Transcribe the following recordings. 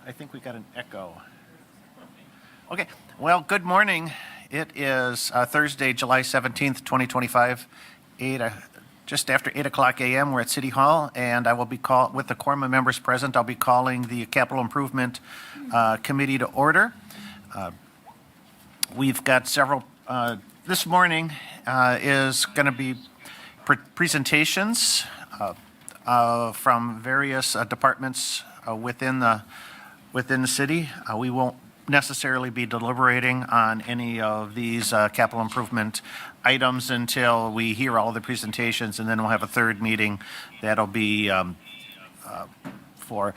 I think we got an echo. Okay, well, good morning. It is Thursday, July 17th, 2025, just after 8 o'clock a.m. We're at City Hall, and I will be with the quorum of members present. I'll be calling the Capital Improvement Committee to order. We've got several, this morning is going to be presentations from various departments within the city. We won't necessarily be deliberating on any of these capital improvement items until we hear all the presentations, and then we'll have a third meeting that'll be for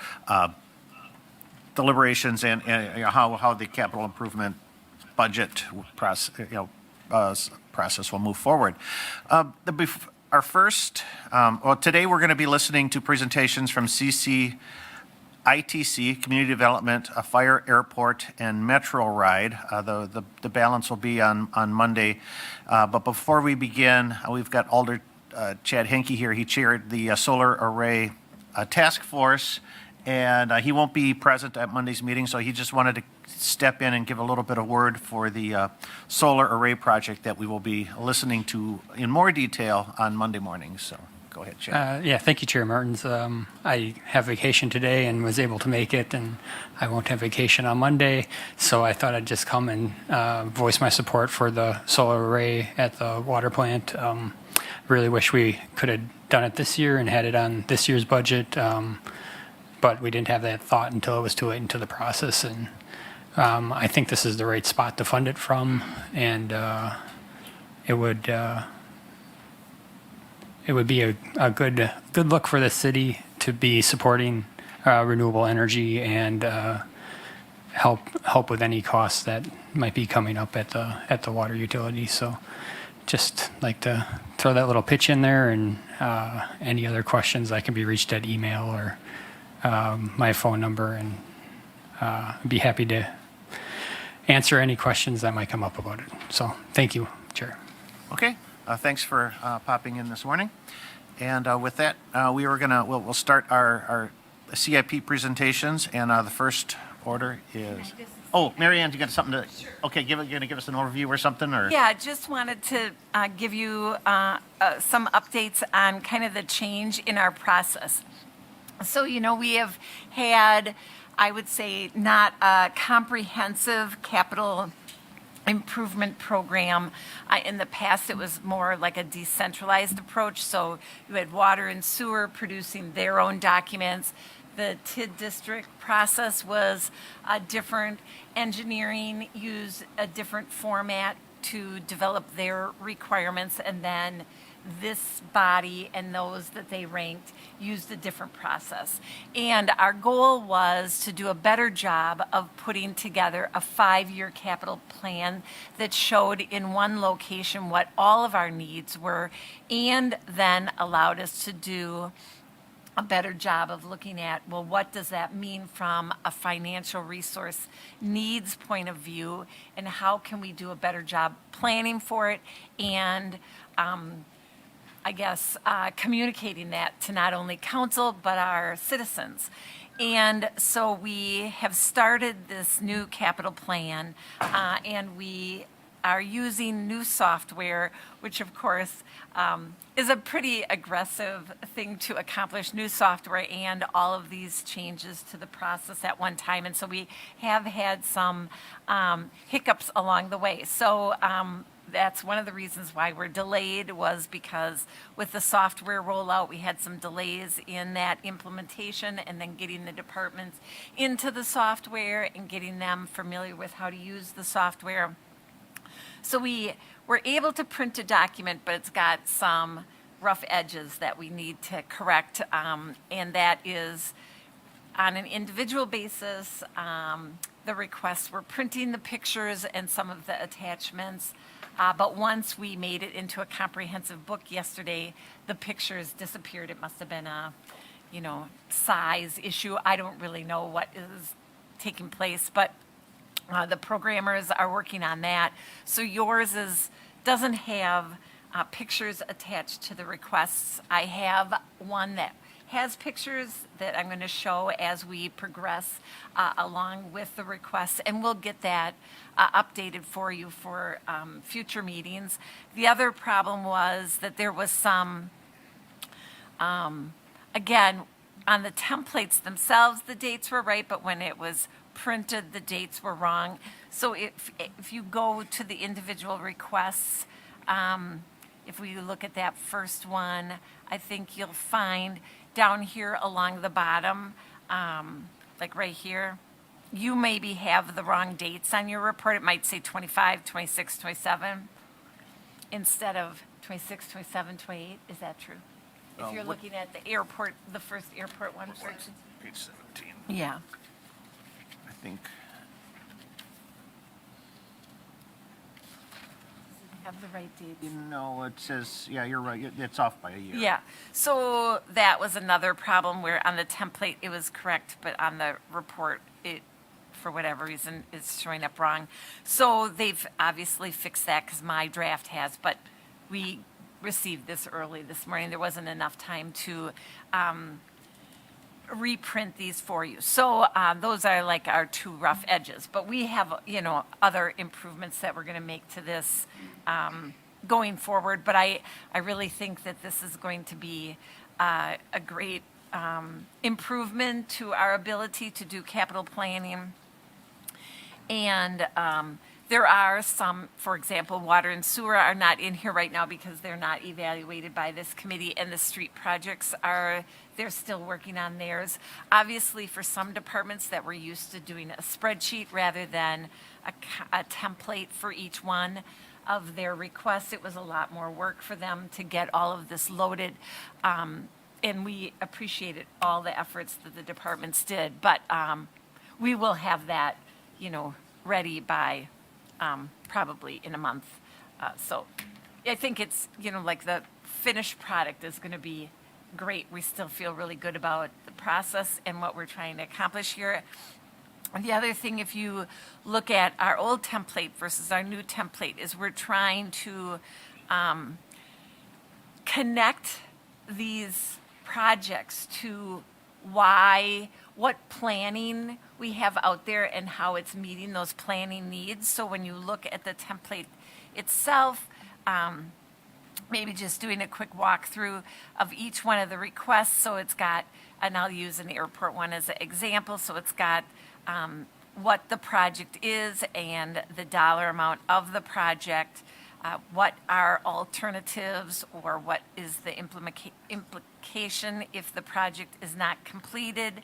deliberations and how the capital improvement budget process will move forward. Our first, today we're going to be listening to presentations from ITC, Community Development, a Fire, Airport, and Metro Ride. The balance will be on Monday. But before we begin, we've got Alder Chad Henke here. He chaired the Solar Array Task Force, and he won't be present at Monday's meeting, so he just wanted to step in and give a little bit of word for the solar array project that we will be listening to in more detail on Monday morning. So go ahead, Chad. Yeah, thank you, Chair Martins. I have vacation today and was able to make it, and I won't have vacation on Monday, so I thought I'd just come and voice my support for the solar array at the water plant. Really wish we could have done it this year and had it on this year's budget, but we didn't have that thought until it was too late into the process, and I think this is the right spot to fund it from, and it would be a good look for the city to be supporting renewable energy and help with any costs that might be coming up at the water utility. So just like to throw that little pitch in there, and any other questions I can be reached at email or my phone number, and I'd be happy to answer any questions that might come up about it. So thank you, Chair. Okay. Thanks for popping in this morning. And with that, we'll start our CIP presentations, and the first order is. Oh, Mary Ann, you got something to? Sure. Okay, you're going to give us an overview or something, or? Yeah, just wanted to give you some updates on kind of the change in our process. So we have had, I would say, not a comprehensive capital improvement program. In the past, it was more like a decentralized approach. So you had water and sewer producing their own documents. The TID district process was different. Engineering used a different format to develop their requirements, and then this body and those that they ranked used a different process. And our goal was to do a better job of putting together a 5-year capital plan that showed in one location what all of our needs were, and then allowed us to do a better job of looking at, well, what does that mean from a financial resource needs point of view, and how can we do a better job planning for it, and communicating that to not only council, but our citizens. And so we have started this new capital plan, and we are using new software, which of course is a pretty aggressive thing to accomplish, new software and all of these changes to the process at one time. And so we have had some hiccups along the way. So that's one of the reasons why we're delayed, was because with the software rollout, we had some delays in that implementation, and then getting the departments into the software and getting them familiar with how to use the software. So we were able to print a document, but it's got some rough edges that we need to correct, and that is on an individual basis. The requests were printing the pictures and some of the attachments, but once we made it into a comprehensive book yesterday, the pictures disappeared. It must have been a, size issue. I don't really know what is taking place, but the programmers are working on that. So yours doesn't have pictures attached to the requests. I have one that has pictures that I'm going to show as we progress along with the requests, and we'll get that updated for you for future meetings. The other problem was that there was some, again, on the templates themselves, the dates were right, but when it was printed, the dates were wrong. So if you go to the individual requests, if we look at that first one, I think you'll find down here along the bottom, like right here, you maybe have the wrong dates on your report. It might say 25, 26, 27 instead of 26, 27, 28. Is that true? If you're looking at the airport, the first airport one. Page 17, Yeah. I think. Have the right dates. It says, yeah, you're right, it's off by a year. Yeah, so that was another problem where on the template it was correct, but on the report it, for whatever reason, is showing up wrong. So they've obviously fixed that because my draft has, but we received this early this morning. There wasn't enough time to reprint these for you. So those are like our two rough edges, but we have, other improvements that we're going to make to this going forward. But I really think that this is going to be a great improvement to our ability to do capital planning. And there are some, for example, water and sewer are not in here right now because they're not evaluated by this committee, and the street projects they're still working on theirs. Obviously, for some departments that were used to doing a spreadsheet rather than a template for each one of their requests, it was a lot more work for them to get all of this loaded. And we appreciated all the efforts that the departments did, but we will have that, ready by probably in a month. So I think it's, like the finished product is going to be great. We still feel really good about the process and what we're trying to accomplish here. And the other thing, if you look at our old template versus our new template, is we're trying to connect these projects to what planning we have out there and how it's meeting those planning needs. So when you look at the template itself, maybe just doing a quick walkthrough of each one of the requests. So it's got, and I'll use an airport one as an example. So it's got what the project is and the dollar amount of the project, what are alternatives, or what is the implication if the project is not completed.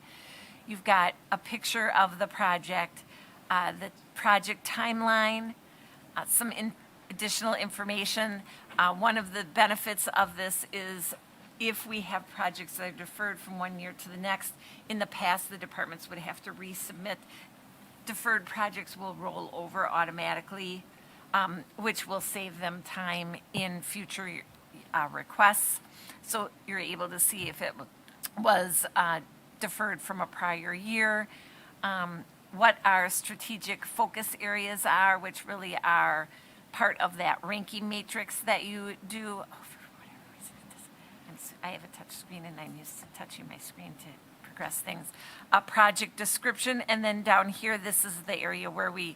You've got a picture of the project, the project timeline, some additional information. One of the benefits of this is if we have projects that are deferred from one year to the next, in the past, the departments would have to resubmit. Deferred projects will roll over automatically, which will save them time in future requests. So you're able to see if it was deferred from a prior year, what our strategic focus areas are, which really are part of that ranking matrix that you do. Oh, for whatever reason it doesn't. I have a touch screen and I'm used to touching my screen to progress things. A project description, and then down here, this is the area where we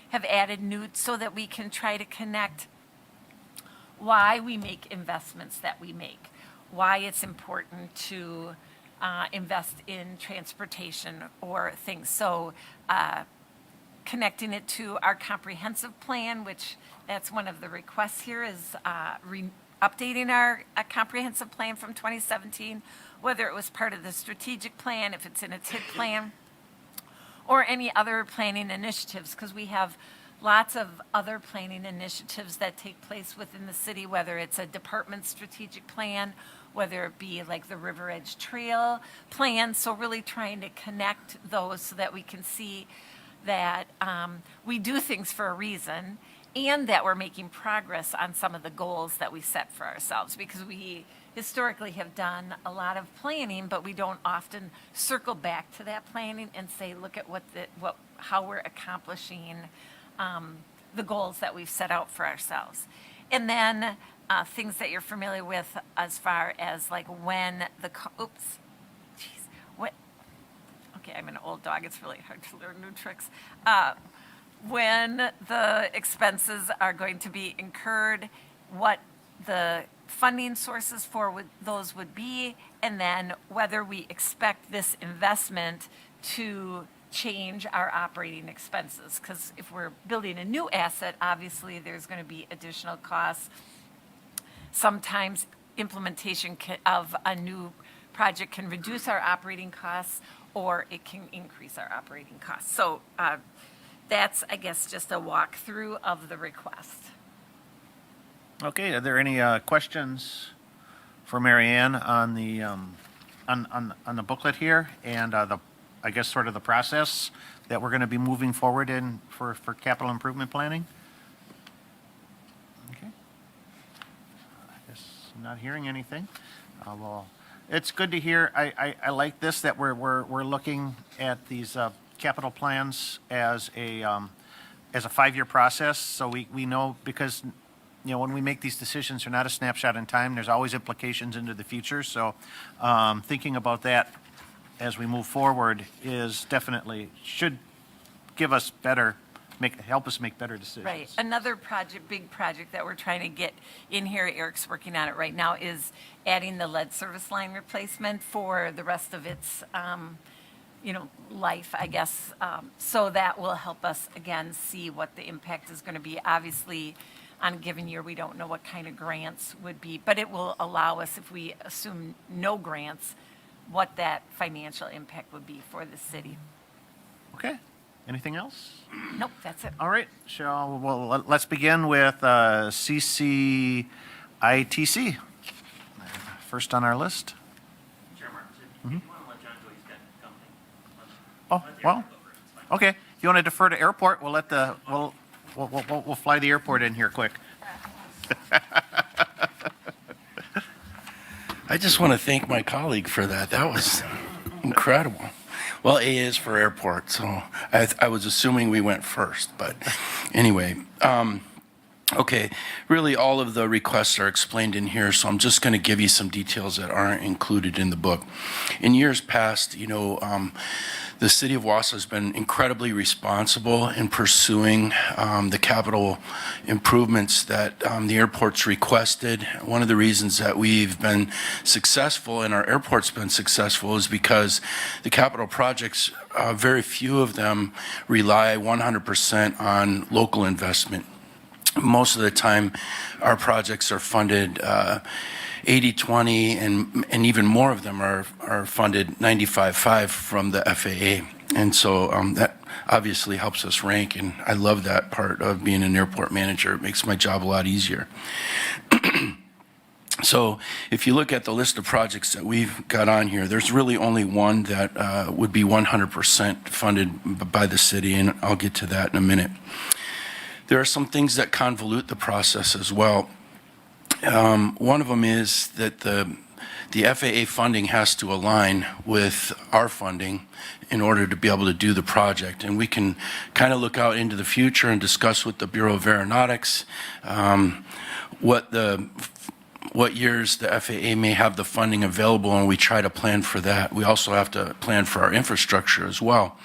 have added newts so that we can try to connect why we make investments that we make, why it's important to invest in transportation or things. So connecting it to our comprehensive plan, which that's one of the requests here, is updating our comprehensive plan from 2017, whether it was part of the strategic plan, if it's in a TID plan, or any other planning initiatives, because we have lots of other planning initiatives that take place within the city, whether it's a department strategic plan, whether it be like the River Edge Trail plan. So really trying to connect those so that we can see that we do things for a reason and that we're making progress on some of the goals that we set for ourselves, because we historically have done a lot of planning, but we don't often circle back to that planning and say, look at how we're accomplishing the goals that we've set out for ourselves. And then things that you're familiar with as far as like when okay, I'm an old dog, it's really hard to learn new tricks. When the expenses are going to be incurred, what the funding sources for those would be, and then whether we expect this investment to change our operating expenses. Because if we're building a new asset, obviously there's going to be additional costs. Sometimes implementation of a new project can reduce our operating costs, or it can increase our operating costs. So that's, I guess, just a walkthrough of the request. Okay, are there any questions for Mary Ann on the on the booklet here and I guess sort of the process that we're going to be moving forward in for capital improvement planning? Okay. I guess I'm not hearing anything. Well, it's good to hear. I like this, that we're looking at these capital plans as a 5-year process. So we know, because when we make these decisions, they're not a snapshot in time. There's always implications into the future. So thinking about that as we move forward is definitely should give us help us make better decisions. Right. Another big project that we're trying to get in here, Eric's working on it right now, is adding the lead service line replacement for the rest of its, life, I guess. So that will help us, again, see what the impact is going to be. Obviously, on a given year, we don't know what kind of grants would be, but it will allow us, if we assume no grants, what that financial impact would be for the city. Okay. Anything else? Nope, that's it. All right. Let's begin with CCITC. First on our list. Chair Mark, if you want to let John go, he's got company. Oh, well, okay. If you want to defer to airport, we'll fly the airport in here quick. I just want to thank my colleague for that. That was incredible. Well, A is for airport, so I was assuming we went first, but anyway. Okay, really all of the requests are explained in here, so I'm just going to give you some details that aren't included in the book. In years past, the city of Wausau has been incredibly responsible in pursuing the capital improvements that the airport's requested. One of the reasons that we've been successful and our airport's been successful is because the capital projects, very few of them rely 100% on local investment. Most of the time, our projects are funded 80-20, and even more of them are funded 95-5 from the FAA. And so that obviously helps us rank, and I love that part of being an airport manager. It makes my job a lot easier. So if you look at the list of projects that we've got on here, there's really only one that would be 100% funded by the city, and I'll get to that in a minute. There are some things that convolute the process as well. One of them is that the FAA funding has to align with our funding in order to be able to do the project. And we can kind of look out into the future and discuss with the Bureau of Aeronautics what years the FAA may have the funding available, and we try to plan for that. We also have to plan for our infrastructure as well.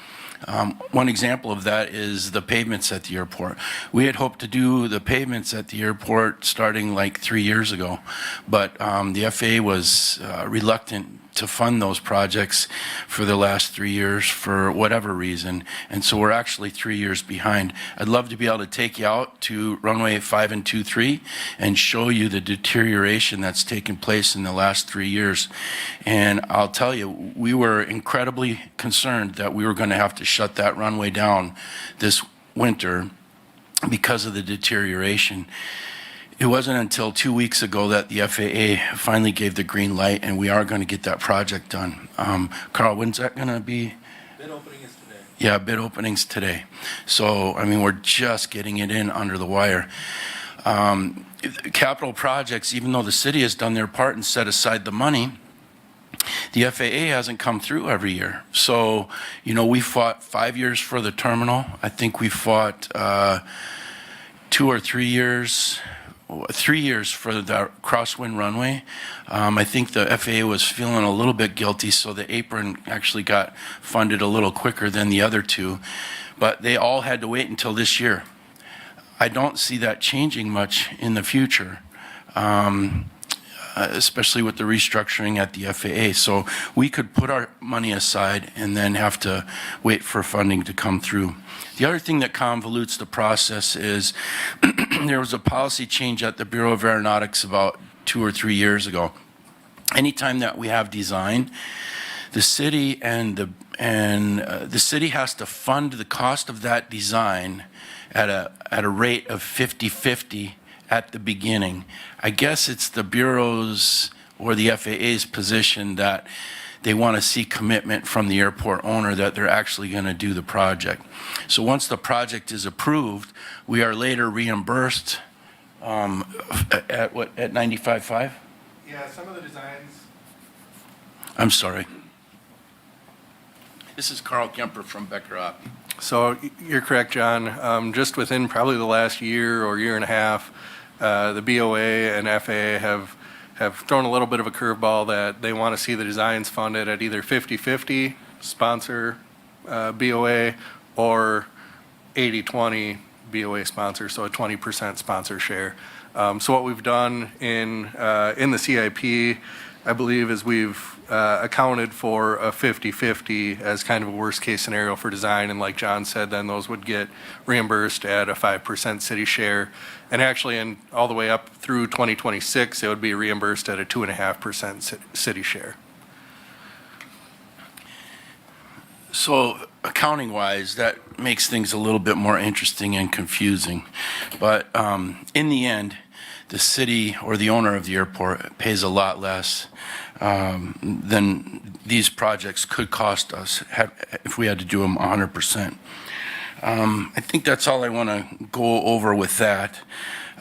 One example of that is the pavements at the airport. We had hoped to do the pavements at the airport starting like 3 years ago, but the FAA was reluctant to fund those projects for the last 3 years for whatever reason, and so we're actually 3 years behind. I'd love to be able to take you out to runway 5 and 23 and show you the deterioration that's taken place in the last 3 years. And I'll tell you, we were incredibly concerned that we were going to have to shut that runway down this winter because of the deterioration. It wasn't until 2 weeks ago that the FAA finally gave the green light, and we are going to get that project done. Carl, when's that going to be? Bid opening is today. Yeah, bid opening's today. So, I mean, we're just getting it in under the wire. Capital projects, even though the city has done their part and set aside the money, the FAA hasn't come through every year. So, we fought 5 years for the terminal. I think we fought 2 or 3 years 3 years for the crosswind runway. I think the FAA was feeling a little bit guilty, so the apron actually got funded a little quicker than the other two, but they all had to wait until this year. I don't see that changing much in the future, especially with the restructuring at the FAA. So we could put our money aside and then have to wait for funding to come through. The other thing that convolutes the process is there was a policy change at the Bureau of Aeronautics about 2 or 3 years ago. Anytime that we have design, the city the city has to fund the cost of that design at a rate of 50-50 at the beginning. I guess it's the Bureau's or the FAA's position that they want to see commitment from the airport owner that they're actually going to do the project. So once the project is approved, we are later reimbursed at 95.5? Yeah, some of the designs. I'm sorry. This is Carl Kemper from Becker Op. So you're correct, John. Just within probably the last year or year and a half, the BOA and FAA have thrown a little bit of a curveball that they want to see the designs funded at either 50-50 sponsor BOA or 80-20 BOA sponsor, so a 20% sponsor share. So what we've done in the CIP, I believe, is we've accounted for a 50-50 as kind of a worst case scenario for design. And like John said, then those would get reimbursed at a 5% city share. And actually, all the way up through 2026, it would be reimbursed at a 2.5% city share. So accounting-wise, that makes things a little bit more interesting and confusing. But in the end, the city or the owner of the airport pays a lot less than these projects could cost us if we had to do them 100%. I think that's all I want to go over with that.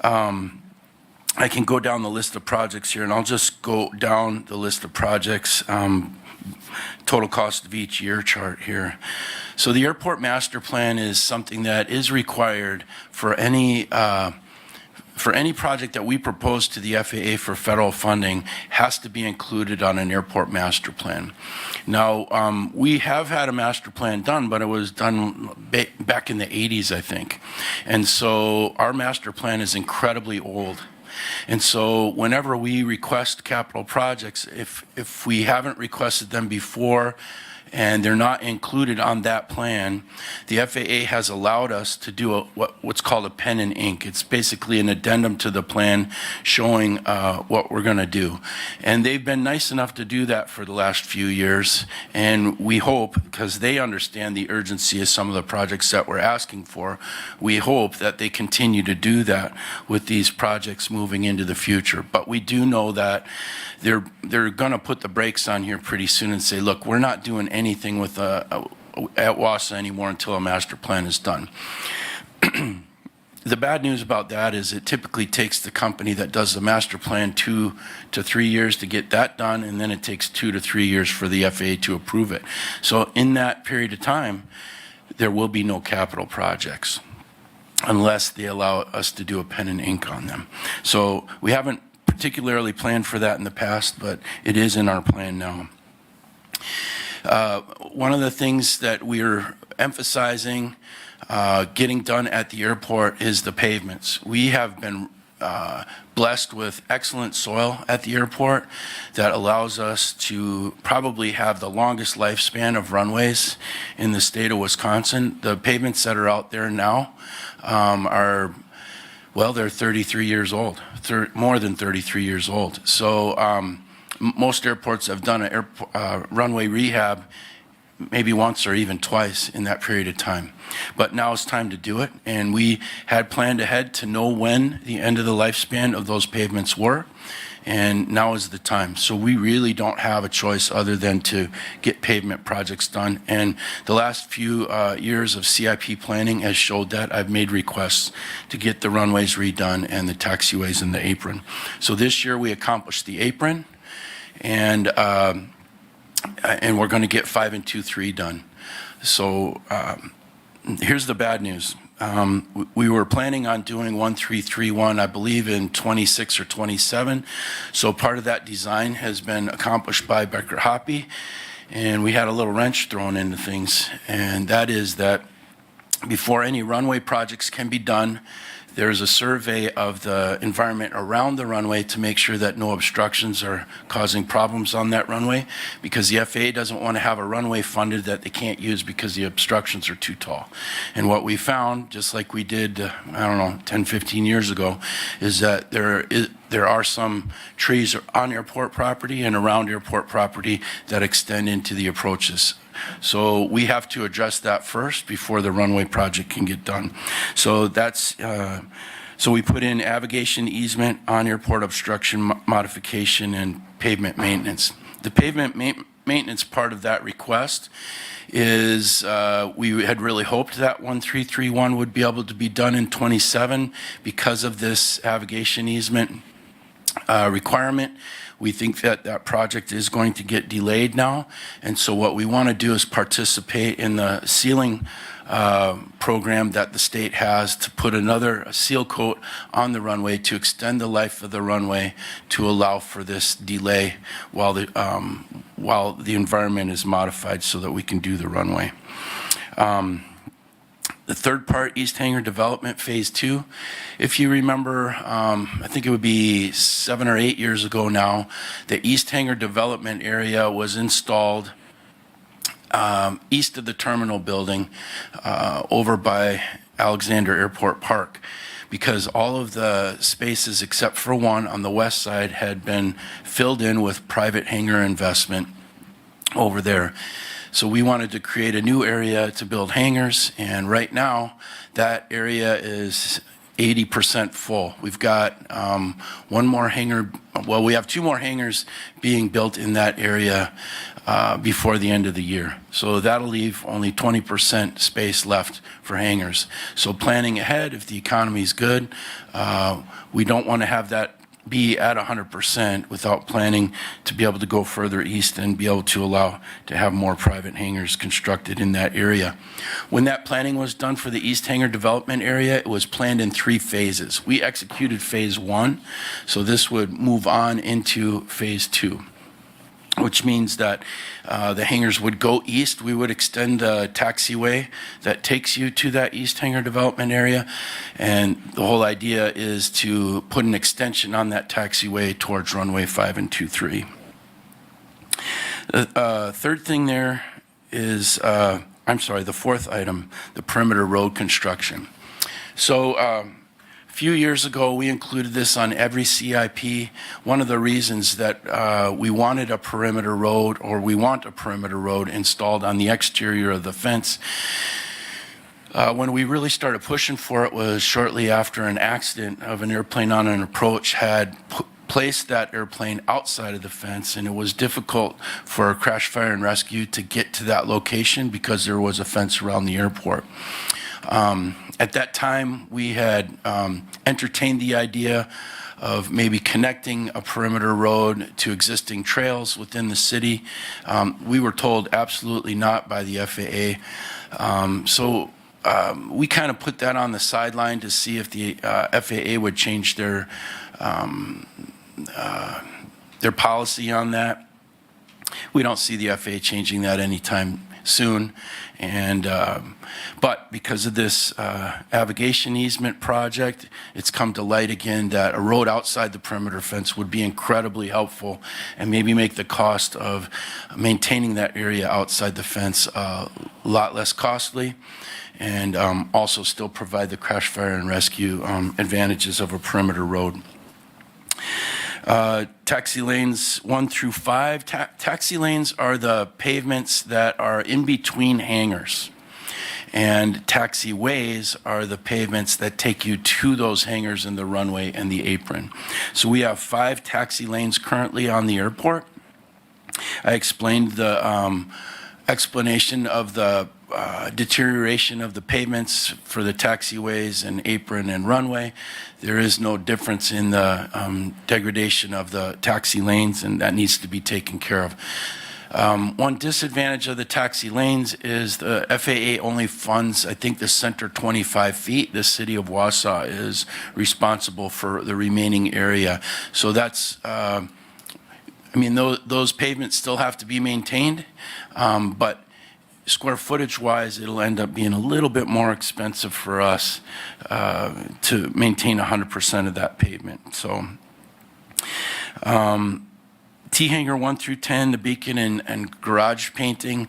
I can go down the list of projects here, and I'll just go down the list of projects, total cost of each year chart here. So the airport master plan is something that is required for any project that we propose to the FAA for federal funding has to be included on an airport master plan. Now, we have had a master plan done, but it was done back in the 80s, I think. And so our master plan is incredibly old. And so whenever we request capital projects, if we haven't requested them before and they're not included on that plan, the FAA has allowed us to do what's called a pen and ink. It's basically an addendum to the plan showing what we're going to do. And they've been nice enough to do that for the last few years. And we hope, because they understand the urgency of some of the projects that we're asking for, we hope that they continue to do that with these projects moving into the future. But we do know that they're going to put the brakes on here pretty soon and say, look, we're not doing anything with at Wausau anymore until a master plan is done. The bad news about that is it typically takes the company that does the master plan 2 to 3 years to get that done, and then it takes 2 to 3 years for the FAA to approve it. So in that period of time, there will be no capital projects unless they allow us to do a pen and ink on them. So we haven't particularly planned for that in the past, but it is in our plan now. One of the things that we're emphasizing getting done at the airport is the pavements. We have been blessed with excellent soil at the airport that allows us to probably have the longest lifespan of runways in the state of Wisconsin. The pavements that are out there now they're 33 years old, more than 33 years old. So most airports have done a runway rehab maybe once or even twice in that period of time. But now it's time to do it, and we had planned ahead to know when the end of the lifespan of those pavements were, and now is the time. So we really don't have a choice other than to get pavement projects done. And the last few years of CIP planning has showed that. I've made requests to get the runways redone and the taxiways and the apron. So this year we accomplished the apron, and we're going to get 5 and 2-3 done. So here's the bad news. We were planning on doing 1331, I believe, in 26 or 27. So part of that design has been accomplished by Becker Hoppy, and we had a little wrench thrown into things, and that is that before any runway projects can be done, there's a survey of the environment around the runway to make sure that no obstructions are causing problems on that runway, because the FAA doesn't want to have a runway funded that they can't use because the obstructions are too tall. And what we found, just like we did, 10, 15 years ago, is that there are some trees on airport property and around airport property that extend into the approaches. So we have to address that first before the runway project can get done. So so we put in navigation easement, on airport obstruction modification, and pavement maintenance. The pavement maintenance part of that request is we had really hoped that 1331 would be able to be done in 27 because of this navigation easement requirement. We think that that project is going to get delayed now, and so what we want to do is participate in the sealing program that the state has to put another seal coat on the runway to extend the life of the runway to allow for this delay while the environment is modified so that we can do the runway. The third part, East Hangar Development Phase 2. If you remember, I think it would be 7 or 8 years ago now, the East Hangar Development area was installed east of the terminal building over by Alexander Airport Park, because all of the spaces except for one on the west side had been filled in with private hangar investment over there. So we wanted to create a new area to build hangars, and right now that area is 80% full. We've got one more hangar, well, we have 2 more hangars being built in that area before the end of the year. So that'll leave only 20% space left for hangars. So planning ahead, if the economy's good, we don't want to have that be at 100% without planning to be able to go further east and be able to allow to have more private hangars constructed in that area. When that planning was done for the East Hangar Development Area, it was planned in 3 phases. We executed phase 1, so this would move on into phase 2, which means that the hangars would go east. We would extend the taxiway that takes you to that East Hangar Development Area, and the whole idea is to put an extension on that taxiway towards runway 5 and 23. The third thing there is, the fourth item, the perimeter road construction. So a few years ago, we included this on every CIP. One of the reasons that we wanted a perimeter road, or we want a perimeter road installed on the exterior of the fence, when we really started pushing for it was shortly after an accident of an airplane on an approach had placed that airplane outside of the fence, and it was difficult for crash, fire, and rescue to get to that location because there was a fence around the airport. At that time, we had entertained the idea of maybe connecting a perimeter road to existing trails within the city. We were told absolutely not by the FAA. So we kind of put that on the sideline to see if the FAA would change their policy on that. We don't see the FAA changing that anytime soon, and but because of this navigation easement project, it's come to light again that a road outside the perimeter fence would be incredibly helpful and maybe make the cost of maintaining that area outside the fence a lot less costly, and also still provide the crash, fire, and rescue advantages of a perimeter road. Taxi lanes 1 through 5. Taxi lanes are the pavements that are in between hangars, and taxiways are the pavements that take you to those hangars and the runway and the apron. So we have 5 taxi lanes currently on the airport. I explained the explanation of the deterioration of the pavements for the taxiways and apron and runway. There is no difference in the degradation of the taxi lanes, and that needs to be taken care of. One disadvantage of the taxi lanes is the FAA only funds, I think, the center 25 feet. The city of Wausau is responsible for the remaining area. So that's, those pavements still have to be maintained, but square footage wise, it'll end up being a little bit more expensive for us to maintain 100% of that pavement. So T-hanger 1 through 10, the beacon and garage painting.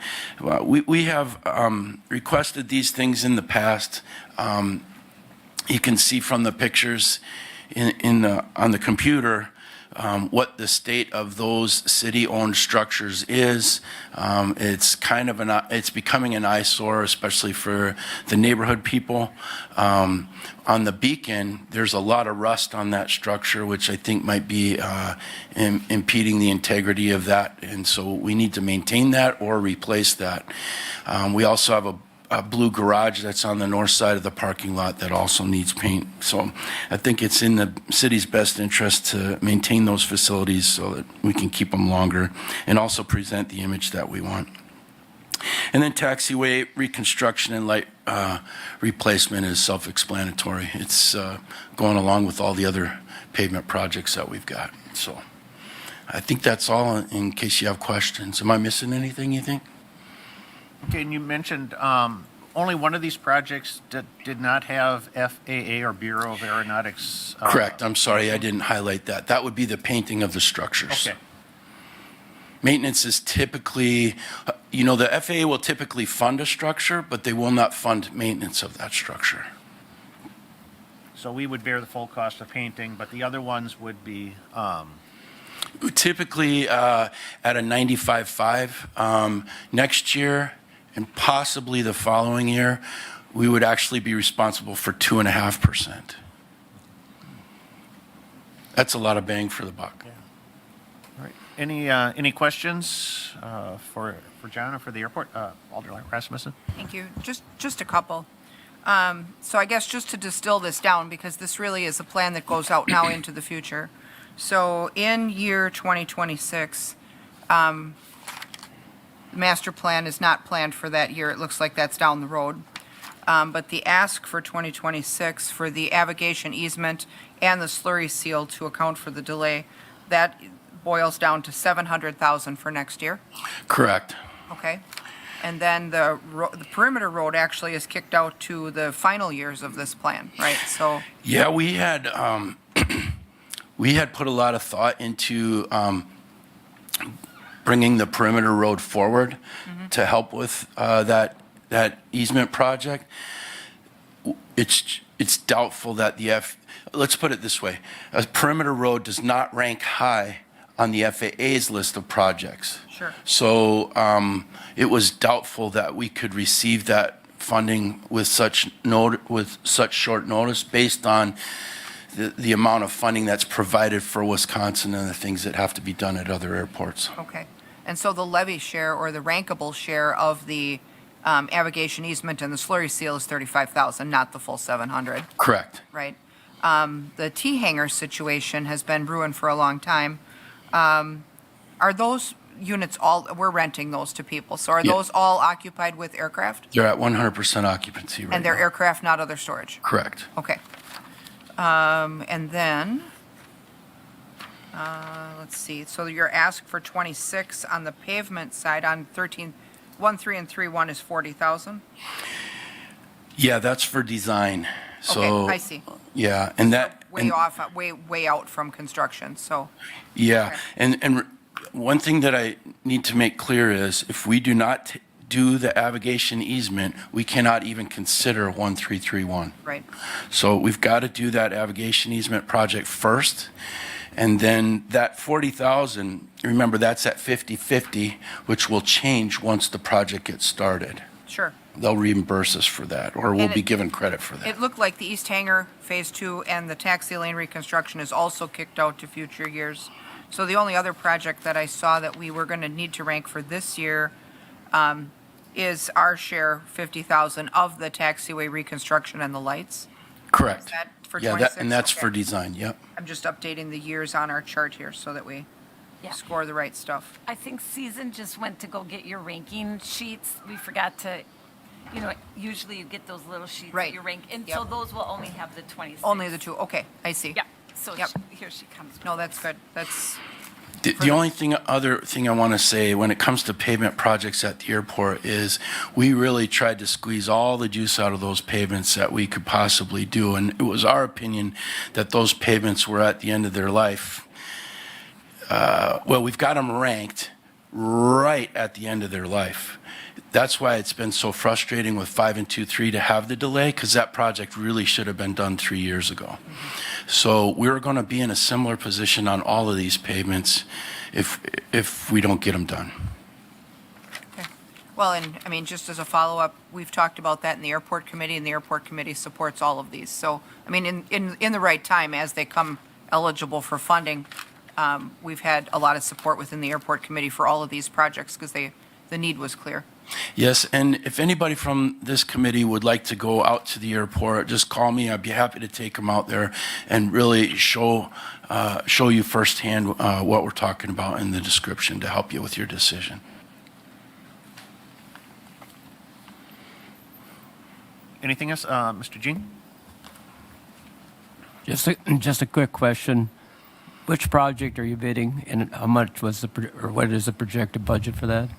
We have requested these things in the past. You can see from the pictures on the computer what the state of those city-owned structures is. It's becoming an eyesore, especially for the neighborhood people. On the beacon, there's a lot of rust on that structure, which I think might be impeding the integrity of that, and so we need to maintain that or replace that. We also have a blue garage that's on the north side of the parking lot that also needs paint. So I think it's in the city's best interest to maintain those facilities so that we can keep them longer and also present the image that we want. And then taxiway reconstruction and light replacement is self-explanatory. It's going along with all the other pavement projects that we've got. So I think that's all in case you have questions. Am I missing anything, you think? Okay, and you mentioned only one of these projects did not have FAA or Bureau of Aeronautics. Correct. I'm sorry, I didn't highlight that. That would be the painting of the structures. Okay. Maintenance is typically, the FAA will typically fund a structure, but they will not fund maintenance of that structure. So we would bear the full cost of painting, but the other ones would be, Typically at a 95.5. Next year and possibly the following year, we would actually be responsible for 2.5%. That's a lot of bang for the buck. all right. Any questions for John or for the airport? Alderman Rasmussen? Thank you. Just a couple. So I guess just to distill this down, because this really is a plan that goes out now into the future. So in year 2026, the master plan is not planned for that year. It looks like that's down the road. But the ask for 2026 for the avigation easement and the slurry seal to account for the delay, that boils down to $700,000 for next year. Correct. Okay. And then the perimeter road actually is kicked out to the final years of this plan, right? So, Yeah, we had we had put a lot of thought into bringing the perimeter road forward to help with that easement project. It's doubtful that let's put it this way, a perimeter road does not rank high on the FAA's list of projects. Sure. So it was doubtful that we could receive that funding with such short notice based on the amount of funding that's provided for Wisconsin and the things that have to be done at other airports. okay. And so the levy share or the rankable share of the avigation easement and the slurry seal is $35,000, not the full 700, Correct. right? The T-hanger situation has been brewing for a long time. Are those units we're renting those to people, so are Yeah. those all occupied with aircraft? They're at 100% occupancy right And they're now. aircraft, not other storage? Correct. Okay. And then, let's see, so your ask for 26 on the pavement side on 13, 1.3 and 3.1 is 40,000? Yeah, that's for design. So Okay, I see. Yeah, and that Way and- off, way out from construction, so, Yeah, Okay. and one thing that I need to make clear is if we do not do the avigation easement, we cannot even consider 1331. right, So we've got to do that avigation easement project first. And then that 40,000, remember that's at 50/50, which will change once the project gets started. sure. They'll reimburse us for that, or we'll And be it- given credit for that. It looked like the East Hangar Phase 2 and the taxi lane reconstruction is also kicked out to future years. So the only other project that I saw that we were going to need to rank for this year is our share, 50,000, of the taxiway reconstruction and the lights. Correct. Is that for Yeah, 26? and that's Okay. for design, yep. I'm just updating the years on our chart here so that we Yeah. score the right stuff. I think Season just went to go get your ranking sheets. We forgot to, usually you get those little sheets. Right. You rank, and so Yep. those will only have the 26. Only the two, okay, I see. Yep. So Yep. here she comes. No, that's good. That's, The only other thing I want to say when it comes to pavement projects at the airport is we really tried to squeeze all the juice out of those pavements that we could possibly do. And it was our opinion that those pavements were at the end of their life. Well, we've got them ranked right at the end of their life. That's why it's been so frustrating with 5 and 2-3 to have the delay, because that project really should have been done 3 years ago. So we're going to be in a similar position on all of these pavements if we don't get them done. okay. Well, and, I mean, just as a follow-up, we've talked about that in the airport committee, and the airport committee supports all of these. So, I mean, in the right time, as they come eligible for funding, we've had a lot of support within the airport committee for all of these projects, because the need was clear. Yes, and if anybody from this committee would like to go out to the airport, just call me. I'd be happy to take them out there and really show you firsthand what we're talking about in the description to help you with your decision. Anything else, Mr. Jean? Just a quick question. Which project are you bidding, and how much was or what is the projected budget for that?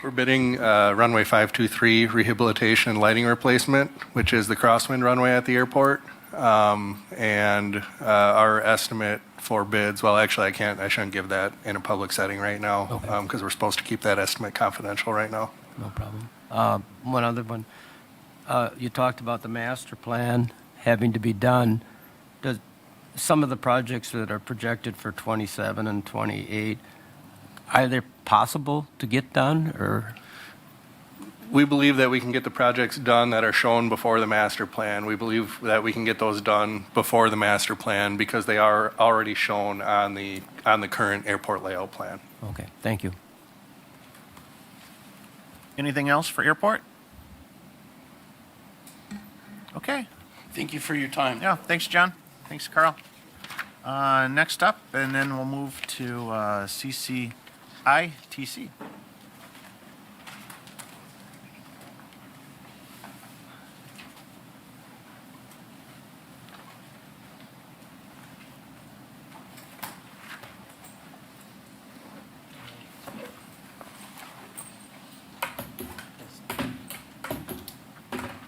We're bidding runway 523 rehabilitation and lighting replacement, which is the crosswind runway at the airport. And our estimate for bids, well, actually, I shouldn't give that in a public setting right now, Okay. because we're supposed to keep that estimate confidential right now. No problem. One other one. You talked about the master plan having to be done. Does some of the projects that are projected for 27 and 28, are they possible to get done, or? We believe that we can get the projects done that are shown before the master plan. We believe that we can get those done before the master plan because they are already shown on the current airport layout plan. Okay, thank you. Anything else for airport? Okay. Thank you for your time. Yeah, thanks, John. Thanks, Carl. Next up, and then we'll move to CCITC.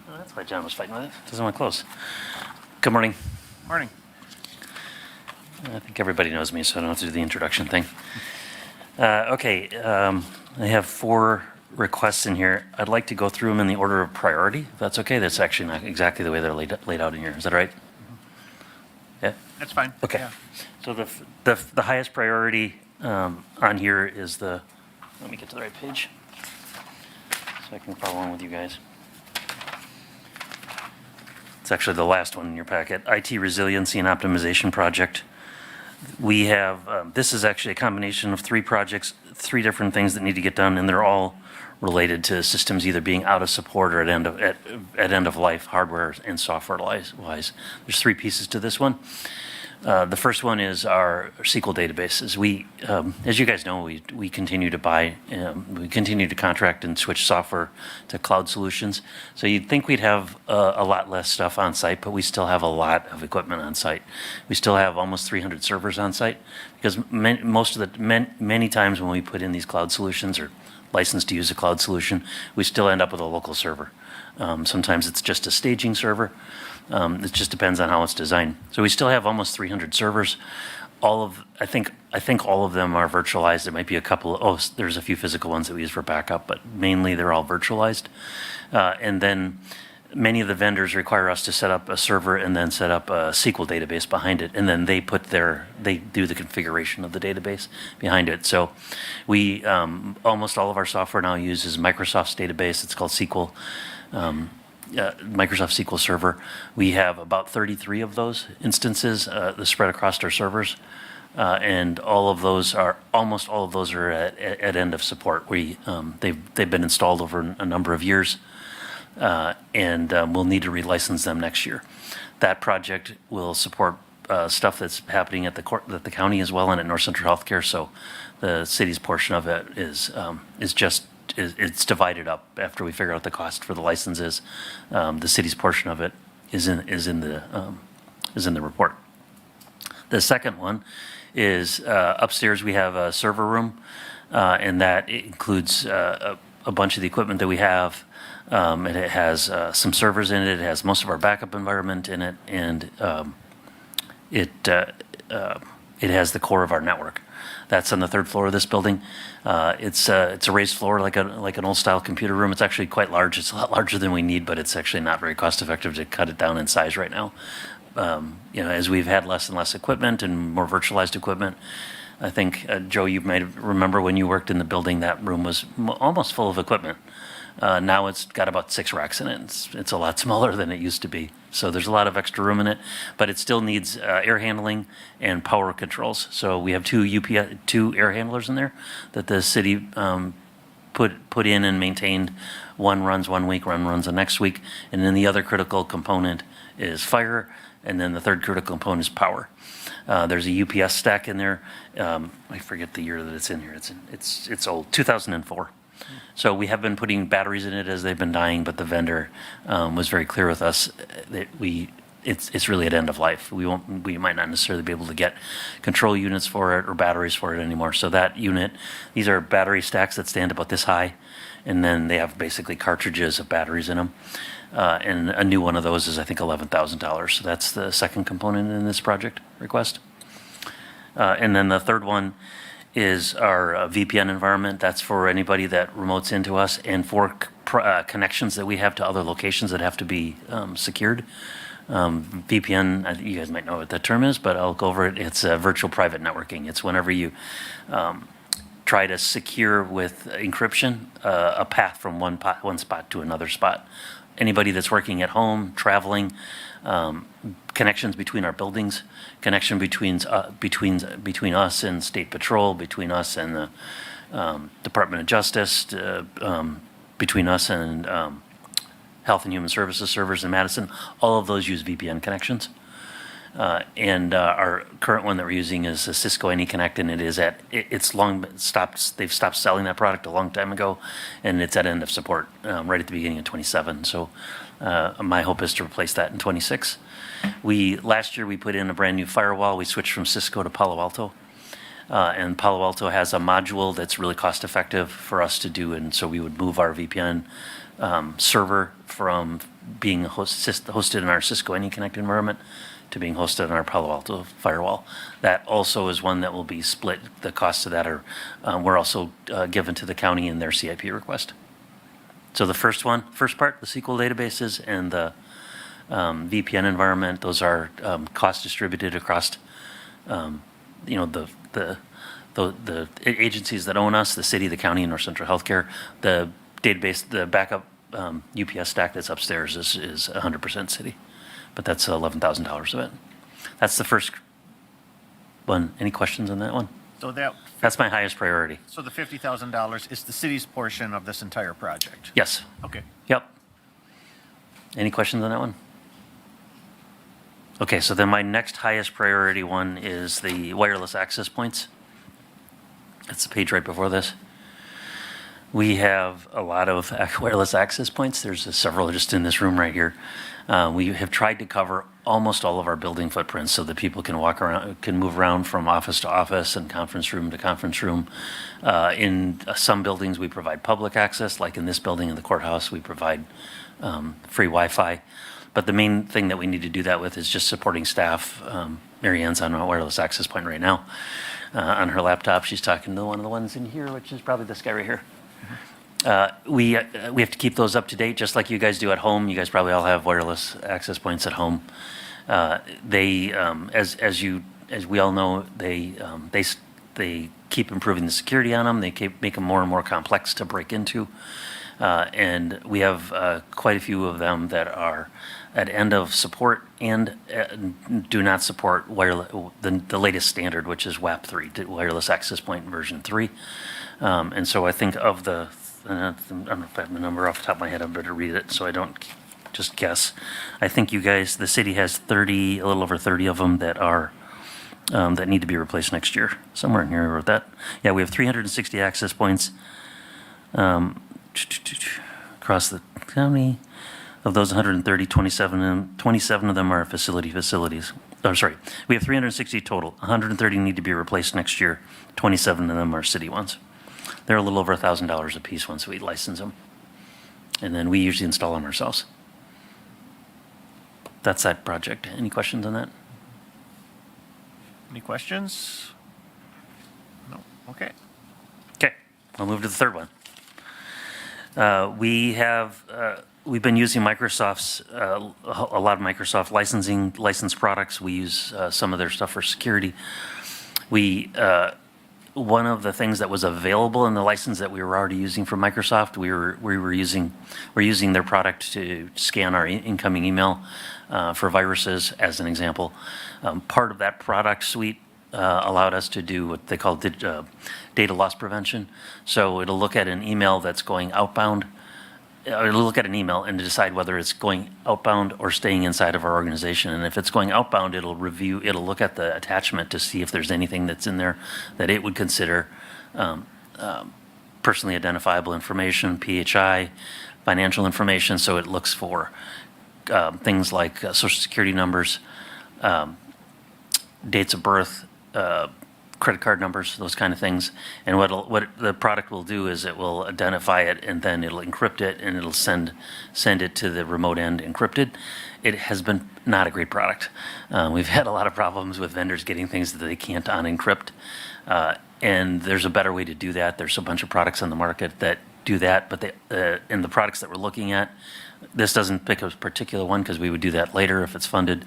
Oh, that's why John was fighting with it. Doesn't want to close. Good morning. Morning. I think everybody knows me, so I don't have to do the introduction thing. Okay, I have 4 requests in here. I'd like to go through them in the order of priority, if that's okay. That's actually not exactly the way they're laid out in here. Is that all right? Yeah? That's fine. Okay. Yeah. So the highest priority on here is let me get to the right page so I can follow along with you guys. It's actually the last one in your packet, IT Resiliency and Optimization Project. We have, this is actually a combination of 3 projects, 3 different things that need to get done, and they're all related to systems either being out of support or at end of life, hardware and software wise. There's 3 pieces to this one. The first one is our SQL databases. We, as you guys know, we continue to buy, we continue to contract and switch software to cloud solutions. So you'd think we'd have a lot less stuff on site, but we still have a lot of equipment on site. We still have almost 300 servers on site because many times when we put in these cloud solutions or license to use a cloud solution, we still end up with a local server. Sometimes it's just a staging server. It just depends on how it's designed. So we still have almost 300 servers. I think all of them are virtualized. There might be a couple. There's a few physical ones that we use for backup, but mainly they're all virtualized. And then many of the vendors require us to set up a server and then set up a SQL database behind it, and then they do the configuration of the database behind it. So we almost all of our software now uses Microsoft's database. It's called SQL. Microsoft SQL Server. We have about 33 of those instances that spread across our servers, and almost all of those are at end of support. They've been installed over a number of years, and we'll need to relicense them next year. That project will support stuff that's happening at the county as well and at North Central Healthcare. So the city's portion of it is it's divided up after we figure out the cost for the licenses. The city's portion of it is in the report. The second one is upstairs. We have a server room, and that includes a bunch of the equipment that we have. And it has some servers in it. It has most of our backup environment in it, and it has the core of our network. That's on the third floor of this building. It's a raised floor like an old style computer room. It's actually quite large. It's a lot larger than we need, but it's actually not very cost effective to cut it down in size right now. As we've had less and less equipment and more virtualized equipment, I think, Joe, you might remember when you worked in the building, that room was almost full of equipment. Now it's got about 6 racks in it. It's a lot smaller than it used to be. So there's a lot of extra room in it, but it still needs air handling and power controls. So we have two air handlers in there that the city put in and maintained. One runs 1 week, one runs the next week. And then the other critical component is fire. And then the third critical component is power. There's a UPS stack in there. I forget the year that it's in here. It's old, 2004. So we have been putting batteries in it as they've been dying, but the vendor was very clear with us that it's really at end of life. We might not necessarily be able to get control units for it or batteries for it anymore. So that unit, these are battery stacks that stand about this high, and then they have basically cartridges of batteries in them. And a new one of those is, I think, $11,000. So that's the second component in this project request. And then the third one is our VPN environment. That's for anybody that remotes into us and for connections that we have to other locations that have to be secured. VPN, you guys might know what that term is, but I'll go over it. It's virtual private networking. It's whenever you try to secure with encryption a path from one spot to another spot. Anybody that's working at home, traveling, connections between our buildings, connection between us and State Patrol, between us and the Department of Justice, between us and Health and Human Services servers in Madison. All of those use VPN connections. And our current one that we're using is a Cisco AnyConnect, and it's long stopped. They've stopped selling that product a long time ago, and it's at end of support right at the beginning of 27. So my hope is to replace that in 26. Last year we put in a brand new firewall. We switched from Cisco to Palo Alto, and Palo Alto has a module that's really cost effective for us to do, and so we would move our VPN server from being hosted in our Cisco AnyConnect environment to being hosted on our Palo Alto firewall. That also is one that will be split. The costs of that were also given to the county in their CIP request. So the first part, the SQL databases and the VPN environment, those are cost distributed across, the agencies that own us, the city, the county, and North Central Healthcare. The database, the backup UPS stack that's upstairs is 100% city. But that's $11,000 of it. That's the first one. Any questions on that one? So That's my highest priority. So the $50,000 is the city's portion of this entire project? Yes. Okay. Yep. Any questions on that one? Okay, so then my next highest priority one is the wireless access points. That's the page right before this. We have a lot of wireless access points. There's several just in this room right here. We have tried to cover almost all of our building footprints so that people can walk around, can move around from office to office and conference room to conference room. In some buildings, we provide public access, like in this building in the courthouse, we provide free Wi-Fi. But the main thing that we need to do that with is just supporting staff. Mary Ann's on a wireless access point right now. On her laptop, she's talking to one of the ones in here, which is probably this guy right here. We have to keep those up to date, just like you guys do at home. You guys probably all have wireless access points at home. They, as we all know, they keep improving the security on them. They make them more and more complex to break into, and we have quite a few of them that are at end of support and do not support the latest standard, which is WAP 3, Wireless Access Point version 3. And so I think of I don't know if I have the number off the top of my head. I better read it so I don't just guess. I think you guys, the city has 30, a little over 30 of them that are, that need to be replaced next year. Somewhere in here I wrote that. Yeah, we have 360 access points across the county. Of those 130, 27 of them are facilities. Oh, sorry, we have 360 total. 130 need to be replaced next year. 27 of them are city ones. They're a little over $1,000 a piece once we license them. And then we usually install them ourselves. That's that project. Any questions on that? Any questions? No, okay. Okay, I'll move to the third one. We've been using Microsoft's, a lot of Microsoft licensed products. We use some of their stuff for security. One of the things that was available in the license that we were already using from Microsoft, we're using their product to scan our incoming email for viruses, as an example. Part of that product suite allowed us to do what they call data loss prevention. So it'll look at an email that's going outbound. It'll look at an email and decide whether it's going outbound or staying inside of our organization. And if it's going outbound, it'll look at the attachment to see if there's anything that's in there that it would consider personally identifiable information, PHI, financial information. So it looks for things like social security numbers, dates of birth, credit card numbers, those kind of things. And what the product will do is it will identify it, and then it'll encrypt it, and it'll send it to the remote end encrypted. It has been not a great product. We've had a lot of problems with vendors getting things that they can't unencrypt. And there's a better way to do that. There's a bunch of products on the market that do that, but in the products that we're looking at, this doesn't pick a particular one because we would do that later if it's funded.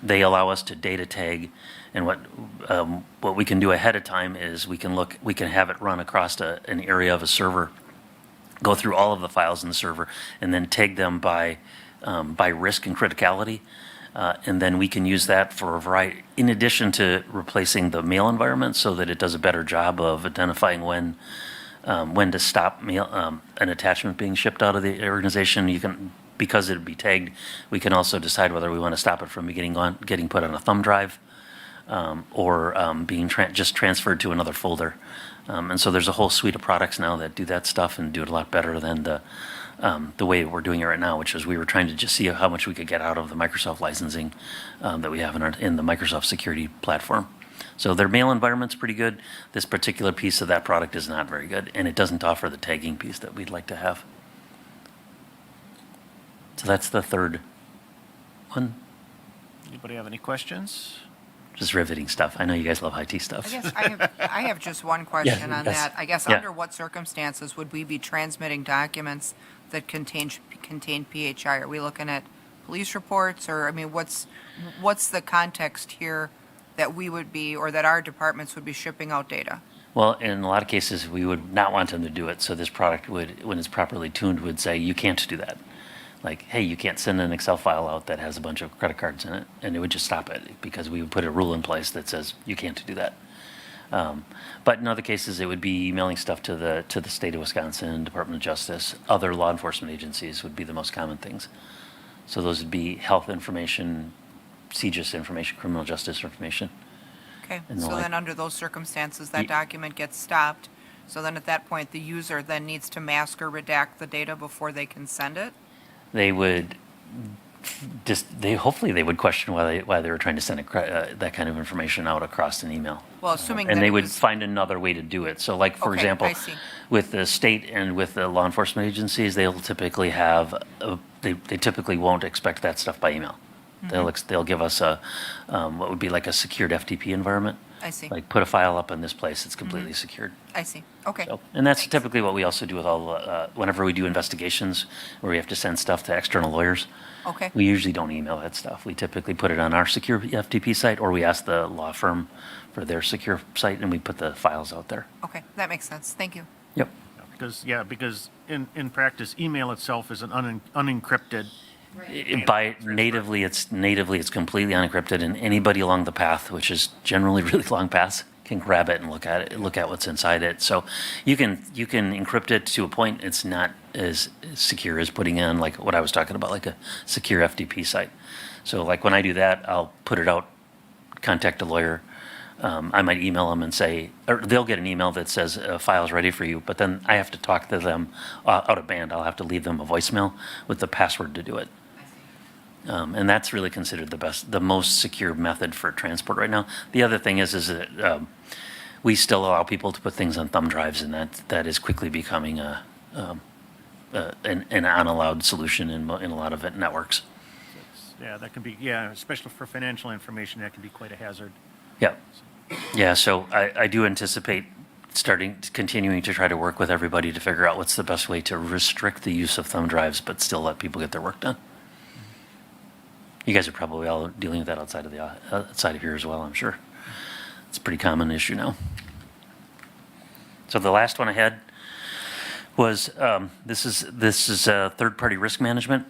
They allow us to data tag, and what we can do ahead of time is we can have it run across an area of a server, go through all of the files in the server, and then tag them by risk and criticality, and then we can use that for a variety. In addition to replacing the mail environment, so that it does a better job of identifying when to stop an attachment being shipped out of the organization. Because it would be tagged, we can also decide whether we want to stop it from getting put on a thumb drive, or being just transferred to another folder. And so there's a whole suite of products now that do that stuff and do it a lot better than the way we're doing it right now, which is we were trying to just see how much we could get out of the Microsoft licensing that we have in the Microsoft security platform. So their mail environment's pretty good. This particular piece of that product is not very good, and it doesn't offer the tagging piece that we'd like to have. So that's the third one. Anybody have any questions? Just riveting stuff. I know you guys love IT stuff. I guess I have just one question on yes. that. I guess Yeah. under what circumstances would we be transmitting documents that contain PHI? Are we looking at police reports, or, I mean, what's the context here that we would be, or that our departments would be shipping out data? Well, in a lot of cases, we would not want them to do it. So this product would, when it's properly tuned, would say, you can't do that. Like, hey, you can't send an Excel file out that has a bunch of credit cards in it, and it would just stop it because we would put a rule in place that says you can't do that. But in other cases, it would be emailing stuff to the state of Wisconsin, Department of Justice, other law enforcement agencies would be the most common things. So those would be health information, CJIS information, criminal justice information. Okay, And the so like. then under those circumstances, that document gets stopped. So then at that point, the user then needs to mask or redact the data before they can send it? They would hopefully they would question why they were trying to send that kind of information out across an email. Well, assuming And that they it would was- find another way to do it. So like, for Okay, example, I see. with the state and with the law enforcement agencies, they'll typically have, they typically won't expect that stuff by email. Mm-hmm. They'll give us what would be like a secured FTP environment. I see. Like, put a file up in this place, it's completely secured. I see. Okay. So, and that's Thanks. typically what we also do with whenever we do investigations where we have to send stuff to external lawyers. Okay. We usually don't email that stuff. We typically put it on our secure FTP site, or we ask the law firm for their secure site, and we put the files out there. Okay, that makes sense. Thank you. Yep. Because in practice, email itself is an unencrypted. Natively, it's completely unencrypted, and anybody along the path, which is generally really long paths, can grab it and look at what's inside it. So you can encrypt it to a point. It's not as secure as putting in like what I was talking about, like a secure FTP site. So like when I do that, I'll put it out, contact a lawyer. I might email them and say, or they'll get an email that says file's ready for you, but then I have to talk to them out of band. I'll have to leave them a voicemail with the password to do it. And that's really considered the most secure method for transport right now. The other thing is that we still allow people to put things on thumb drives, and that is quickly becoming an unallowed solution in a lot of networks. Yeah, that can be, yeah, especially for financial information, that can be quite a hazard. Yeah. Yeah, so I do anticipate continuing to try to work with everybody to figure out what's the best way to restrict the use of thumb drives, but still let people get their work done. You guys are probably all dealing with that outside of here as well, I'm sure. It's a pretty common issue now. So the last one I had was this is third-party risk management.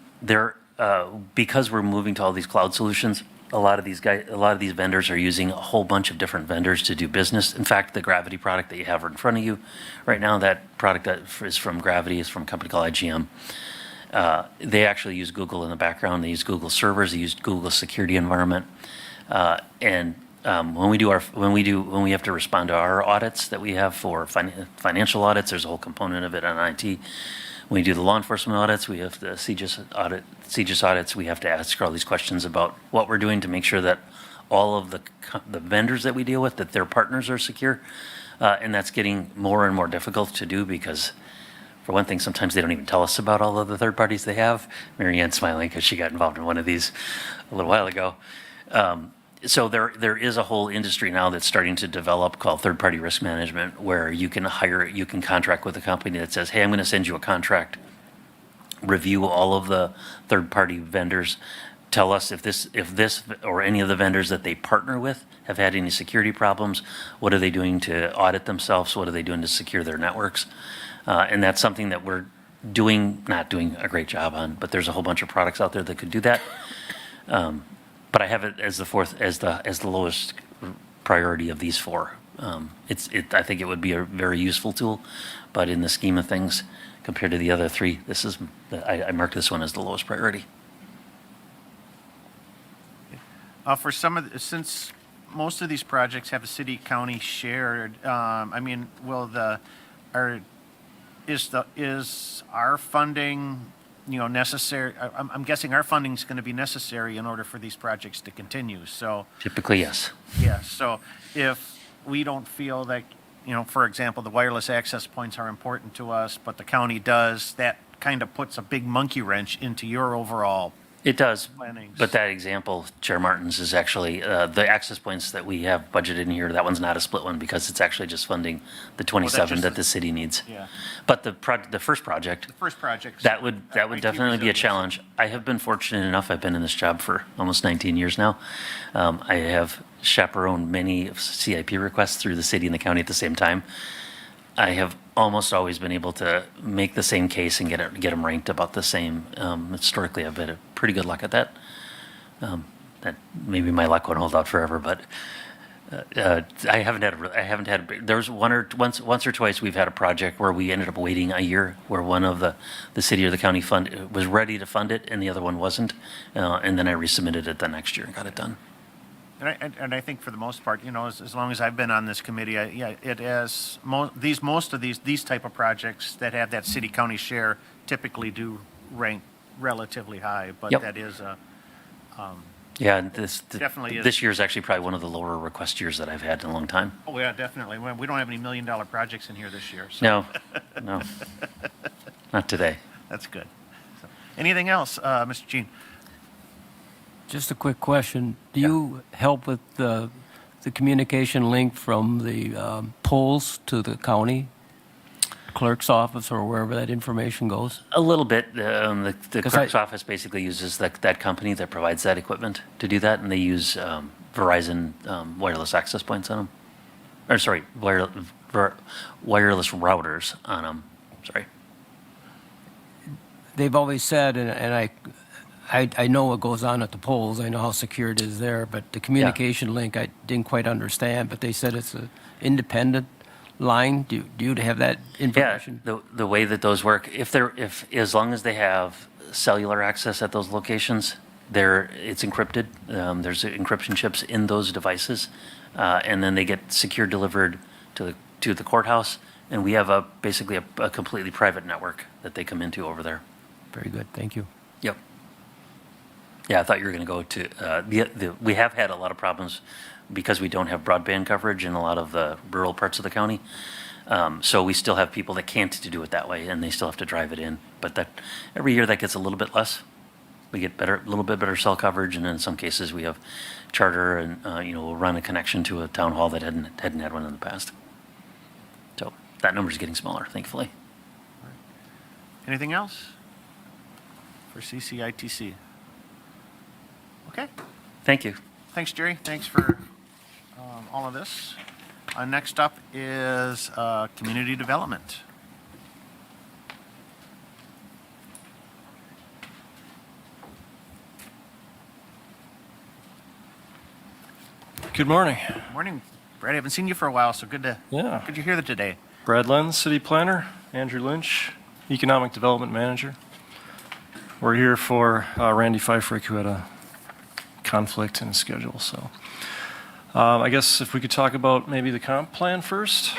Because we're moving to all these cloud solutions, a lot of these vendors are using a whole bunch of different vendors to do business. In fact, the Gravity product that you have in front of you right now, that product that is from Gravity is from a company called IGM. They actually use Google in the background. They use Google servers. They use Google security environment. When we have to respond to our audits that we have for financial audits, there's a whole component of it on IT. When we do the law enforcement audits, we have the CJIS audits. We have to ask all these questions about what we're doing to make sure that all of the vendors that we deal with, that their partners are secure. And that's getting more and more difficult to do because, for one thing, sometimes they don't even tell us about all of the third parties they have. Mary Ann's smiling because she got involved in one of these a little while ago. So there is a whole industry now that's starting to develop called third-party risk management, where you can contract with a company that says, hey, I'm going to send you a contract, review all of the third-party vendors, tell us if this or any of the vendors that they partner with have had any security problems, what are they doing to audit themselves, what are they doing to secure their networks. And that's something that we're not doing a great job on, but there's a whole bunch of products out there that could do that. But I have it as the lowest priority of these four. I think it would be a very useful tool, but in the scheme of things, compared to the other three, I marked this one as the lowest priority. Since most of these projects have a city-county shared, is our funding, necessary? I'm guessing our funding is going to be necessary in order for these projects to continue. So Typically, yes. yeah. So if we don't feel that, for example, the wireless access points are important to us, but the county does, that kind of puts a big monkey wrench into your overall. It does, Plannings. but that example, Chair Martin's, is actually the access points that we have budgeted in here. That one's not a split one because it's actually just funding the 27 that the city needs. Yeah. But the first project, that would IT definitely be a resilience. challenge. I have been fortunate enough. I've been in this job for almost 19 years now. I have chaperoned many CIP requests through the city and the county at the same time. I have almost always been able to make the same case and get them ranked about the same. Historically, I've had pretty good luck at that. That maybe my luck won't hold out forever, but I haven't had. There was once or twice we've had a project where we ended up waiting a year, where one of the city or the county was ready to fund it and the other one wasn't, and then I resubmitted it the next year and got it done. And I think for the most part, as long as I've been on this committee, it has most of these type of projects that have that city-county share typically do rank relatively high, but Yep. that is a, Yeah, Definitely is. this year is actually probably one of the lower request years that I've had in a long time. oh yeah, definitely. We don't have any $1 million projects in here this year, so No, not today. that's good. So, anything else, Mr. Jean? Just a quick question. Do you help with the communication link from the polls to the county clerk's office or wherever that information goes? A little bit. The 'Cause clerk's office basically uses that company that provides that equipment to do that, and they use Verizon wireless access points on them. Or sorry, wireless routers on them. Sorry. They've always said, and I know what goes on at the polls. I know how secure it is there, but the communication link, I didn't quite understand, but they said it's an independent line. Do you have that Yeah, information? the way that those work, as long as they have cellular access at those locations, it's encrypted. There's encryption chips in those devices, and then they get secure delivered to the courthouse. And we have basically a completely private network that they come into over there. Very good, thank you. Yep. Yeah, I thought you were going to go to we have had a lot of problems because we don't have broadband coverage in a lot of the rural parts of the county. So we still have people that can't do it that way, and they still have to drive it in. But every year that gets a little bit less. We get a little bit better cell coverage, and in some cases we have charter, and we'll run a connection to a town hall that hadn't had one in the past. So that number is getting smaller, thankfully. Anything else for CCITC? Okay. Thank you. Thanks, Jerry. Thanks for all of this. Next up is community development. Good morning. Morning, Brad. I haven't seen you for a while, so good to hear that today. Brad Lenz, City Planner. Andrew Lynch, Economic Development Manager. We're here for Randy Pfeiffer, who had a conflict in his schedule. So I guess if we could talk about maybe the comp plan first.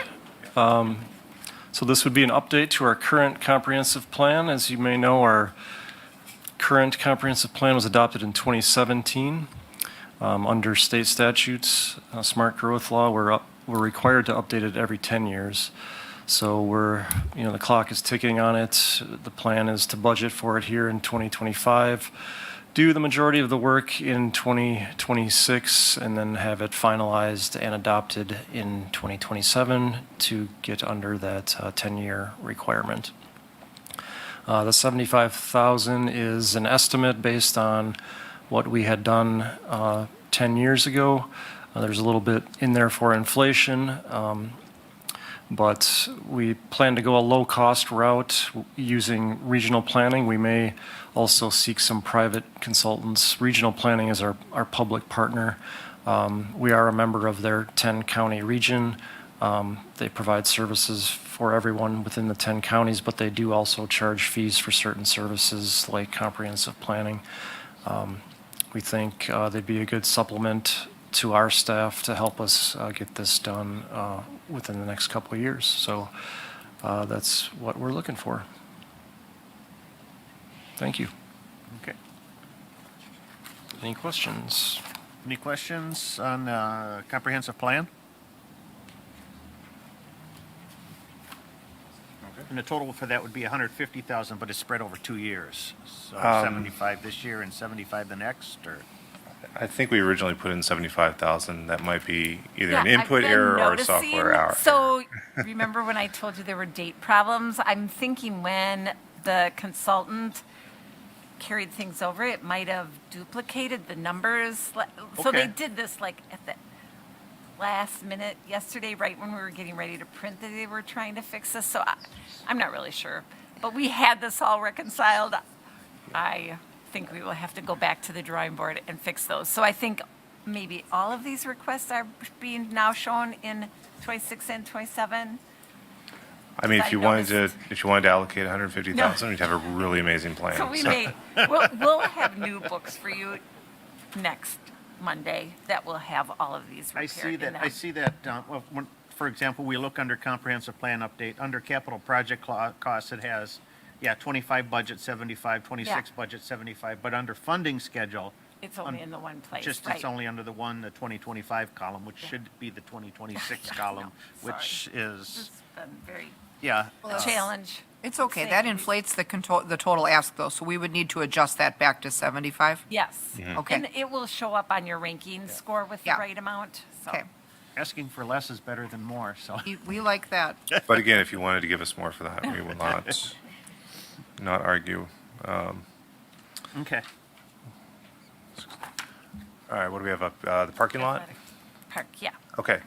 So this would be an update to our current comprehensive plan. As you may know, our current comprehensive plan was adopted in 2017. Under state statutes, smart growth law, we're required to update it every 10 years. So the clock is ticking on it. The plan is to budget for it here in 2025, do the majority of the work in 2026, and then have it finalized and adopted in 2027 to get under that 10-year requirement. The 75,000 is an estimate based on what we had done 10 years ago. There's a little bit in there for inflation, but we plan to go a low-cost route using regional planning. We may also seek some private consultants. Regional planning is our public partner. We are a member of their 10-county region. They provide services for everyone within the 10 counties, but they do also charge fees for certain services like comprehensive planning. We think they'd be a good supplement to our staff to help us get this done within the next couple of years. So that's what we're looking for. Thank you. Okay. Any questions? Any questions on the comprehensive plan? And the total for that would be 150,000, but it's spread over 2 years. So 75 this year and 75 the next, or? I think we originally put in 75,000. That might be either an Yeah, input I've been error or a noticing- software error. So remember when I told you there were date problems? I'm thinking when the consultant carried things over, it might have duplicated the numbers. So they Okay. did this like at the last minute yesterday, right when we were getting ready to print, that they were trying to fix this. So I'm not really sure. But we had this all reconciled. I think we will have to go back to the drawing board and fix those. So I think maybe all of these requests are being now shown in 26 and 27. I mean, I if you wanted noticed- to allocate 150,000, you'd have a really amazing plan. So we'll have new books for you next Monday that will have all of these I repaired in them. I see that, for example, we look under comprehensive plan update, under capital project costs, it has, 25 budget, 75, 26 Yeah. budget, 75, but under funding schedule, It's only in the one place, it's right? only under the 2025 column, which should be the 2026 column, which is, It's been very yeah. a challenge. It's okay. That inflates the total ask, though, so we would need to adjust that back to 75? Yes. Okay. And it will show up on your ranking score with the Yeah. right amount, so. Okay. Asking for less is better than more, so. We like that. But again, if you wanted to give us more for that, we will not argue. Okay. All right, what do we have up? The parking lot? Athletic Park, yeah. Okay.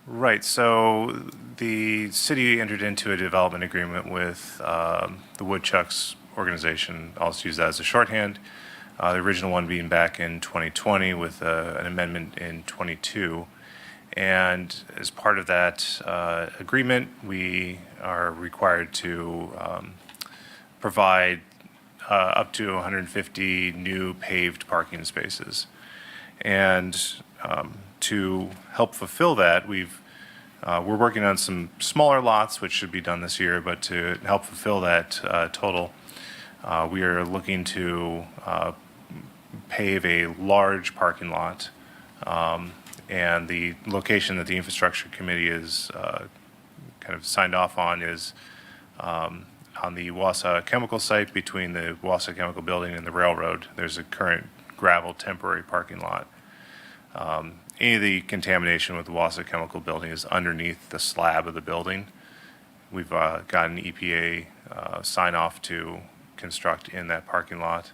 Right, so the city entered into a development agreement with the Woodchucks organization. I'll just use that as a shorthand. The original one being back in 2020 with an amendment in 22. And as part of that agreement, we are required to provide up to 150 new paved parking spaces. And to help fulfill that, we're working on some smaller lots, which should be done this year, but to help fulfill that total, we are looking to pave a large parking lot. And the location that the infrastructure committee is kind of signed off on is on the Wausau chemical site between the Wausau chemical building and the railroad. There's a current gravel temporary parking lot. Any of the contamination with the Wausau chemical building is underneath the slab of the building. We've got an EPA sign off to construct in that parking lot.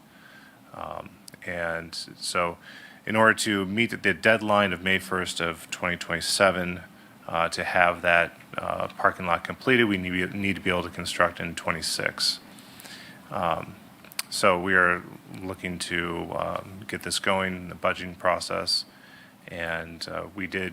And so in order to meet the deadline of May 1st of 2027, to have that parking lot completed, we need to be able to construct in 26. So we are looking to get this going in the budgeting process. And we do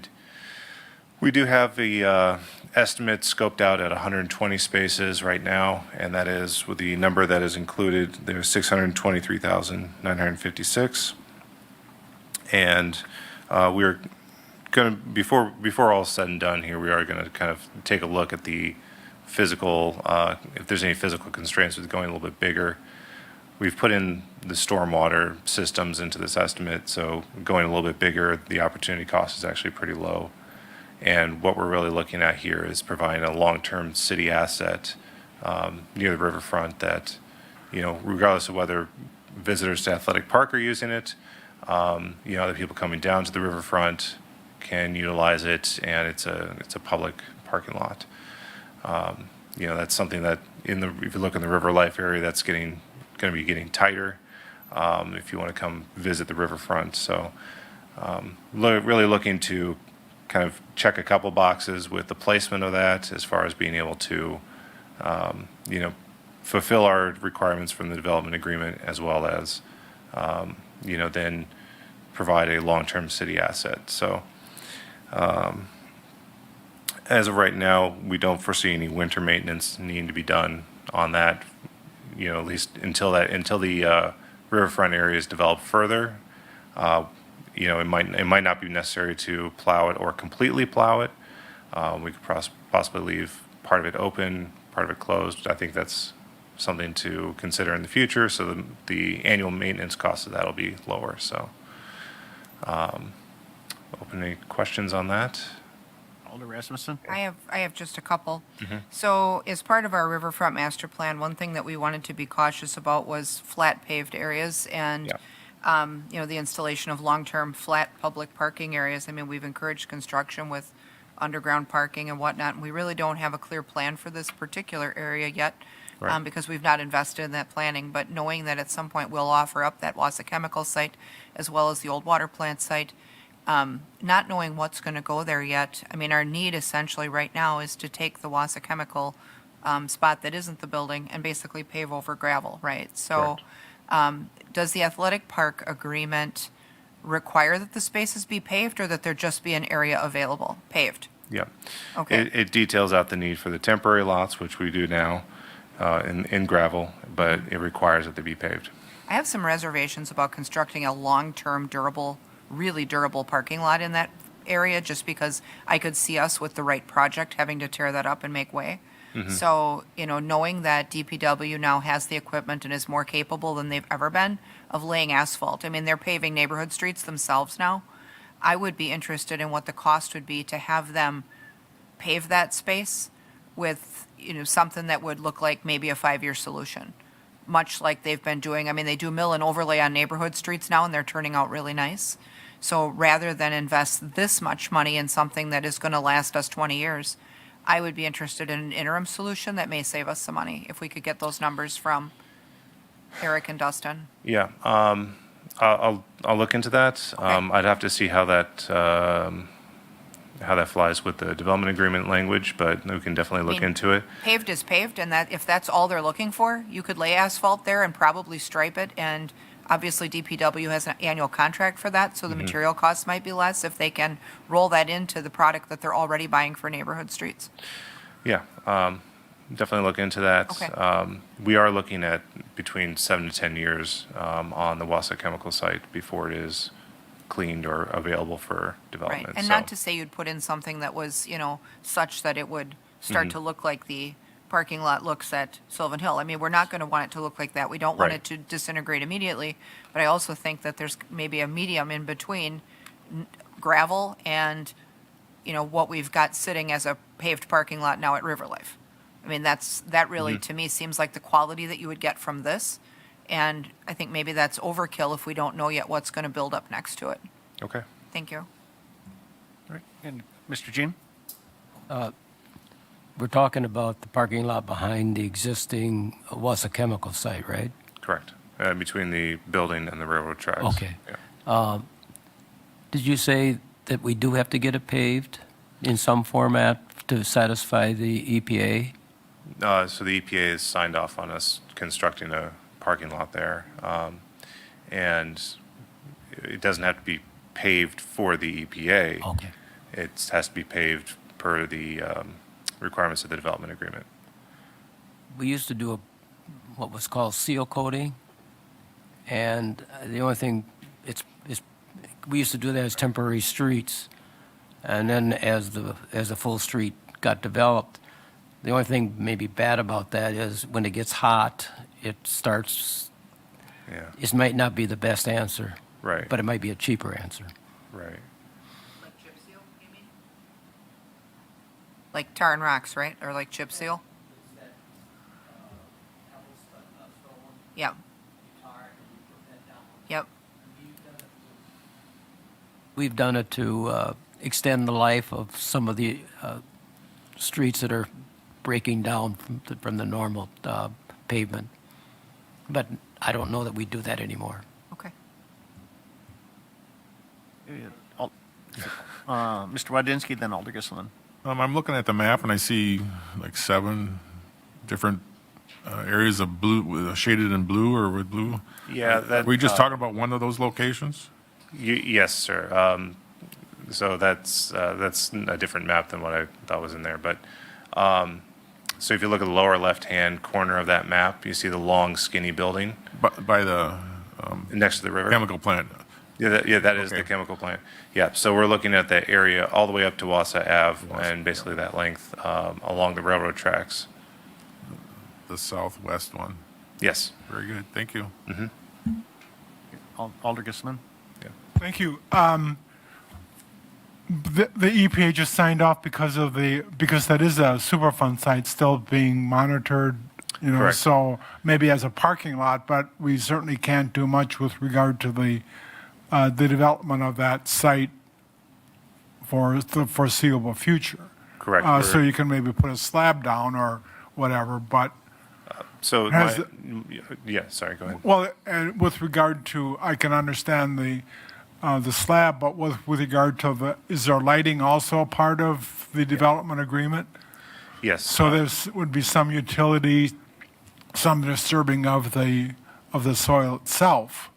have the estimate scoped out at 120 spaces right now, and that is with the number that is included. There's 623,956, and we're going to before all is said and done here, we are going to kind of take a look at the physical, if there's any physical constraints with going a little bit bigger. We've put in the stormwater systems into this estimate, so going a little bit bigger, the opportunity cost is actually pretty low. And what we're really looking at here is providing a long-term city asset near the riverfront that, regardless of whether visitors to Athletic Park are using it, other people coming down to the riverfront can utilize it, and it's a public parking lot. That's something that if you look in the River Life area, that's going to be getting tighter if you want to come visit the riverfront. So really looking to kind of check a couple boxes with the placement of that as far as being able to, fulfill our requirements from the development agreement, as well as, then provide a long-term city asset. So as of right now, we don't foresee any winter maintenance needing to be done on that, at least until the riverfront area is developed further. It might not be necessary to plow it or completely plow it. We could possibly leave part of it open, part of it closed. I think that's something to consider in the future, so the annual maintenance cost of that will be lower. So, open any questions on that? Alder Rasmussen? I have just a couple. So as part of our riverfront master plan, one thing that we wanted to be cautious about was flat paved areas and, the installation of long-term flat public parking areas. I mean, we've encouraged construction with underground parking and whatnot, and we really don't have a clear plan for this particular area yet. Right. Because we've not invested in that planning, but knowing that at some point we'll offer up that Wausau chemical site as well as the old water plant site, not knowing what's going to go there yet. I mean, our need essentially right now is to take the Wausau chemical spot that isn't the building and basically pave over gravel, right? So does the athletic park agreement require that the spaces be paved, or that there just be an area available, paved? Yeah. Okay. It details out the need for the temporary lots, which we do now in gravel, but it requires that they be paved. I have some reservations about constructing a long-term durable, really durable parking lot in that area, just because I could see us with the right project having to tear that up and make way. So, knowing that DPW now has the equipment and is more capable than they've ever been of laying asphalt. I mean, they're paving neighborhood streets themselves now. I would be interested in what the cost would be to have them pave that space with, something that would look like maybe a 5-year solution, much like they've been doing. I mean, they do mill and overlay on neighborhood streets now, and they're turning out really nice. So rather than invest this much money in something that is going to last us 20 years, I would be interested in an interim solution that may save us some money if we could get those numbers from Eric and Dustin. Yeah, I'll look into that. Okay. I'd have to see how that how that flies with the development agreement language, but we can definitely look mean, into it. Paved is paved, and that, if that's all they're looking for, you could lay asphalt there and probably stripe it, and obviously DPW has an annual contract for that, so the material costs might be less if they can roll that into the product that they're already buying for neighborhood streets. Yeah, definitely look into that. Okay. We are looking at between 7 to 10 years on the Wausau chemical site before it is cleaned or available for Right, development. and So- not to say you'd put in something that was, such that it would start to look like the parking lot looks at Sylvan Hill. I mean, we're not going to want it to look like that. We don't want Right. it to disintegrate immediately, but I also think that there's maybe a medium in between gravel and, what we've got sitting as a paved parking lot now at Riverlife. I mean, that really, to me, seems like the quality that you would get from this. And I think maybe that's overkill if we don't know yet what's going to build up next to it. Okay. Thank you. All right. And Mr. Jean? We're talking about the parking lot behind the existing Wausau chemical site, right? Correct. Between the building and the railroad tracks. Okay. Yeah. Did you say that we do have to get it paved in some format to satisfy the EPA? So the EPA has signed off on us constructing a parking lot there. And it doesn't have to be paved for the EPA. Okay. It has to be paved per the requirements of the development agreement. We used to do what was called seal coating, and the only thing, we used to do that as temporary streets, and then as the full street got developed, the only thing maybe bad about that is when it gets hot, it starts, Yeah, it might not be the best answer, right, but it might be a cheaper answer. right. Like chip seal, you mean? Like tar and rocks, right? Or like chip seal? Yep. Yep. We've done it to extend the life of some of the streets that are breaking down from the normal pavement. But I don't know that we do that anymore. Okay. Mr. Wadinsky, then Alder Gisselen. I'm looking at the map and I see like 7 different areas of blue, shaded in blue or with blue. Yeah, that. Are we just talking about one of those locations? Yes, sir. So that's a different map than what I thought was in there. But so if you look at the lower left-hand corner of that map, you see the long, skinny building By the next to the river. chemical plant? Yeah, that is the Okay. chemical plant. Yeah, so we're looking at that area all the way up to Wausau Ave and basically that length along the railroad tracks. The southwest one. Yes. Very good, thank you. Alder Gisselen. Thank you. The EPA just signed off because that is a Superfund site still being monitored, Correct. so maybe as a parking lot, but we certainly can't do much with regard to the development of that site for the foreseeable future. Correct. So you can maybe put a slab down or whatever, but So, has yeah, sorry, go ahead. well, and with regard to, I can understand the slab, but with regard to is there lighting also a part of the development agreement? Yes. So there's, would be some utility, some disturbing of the soil itself.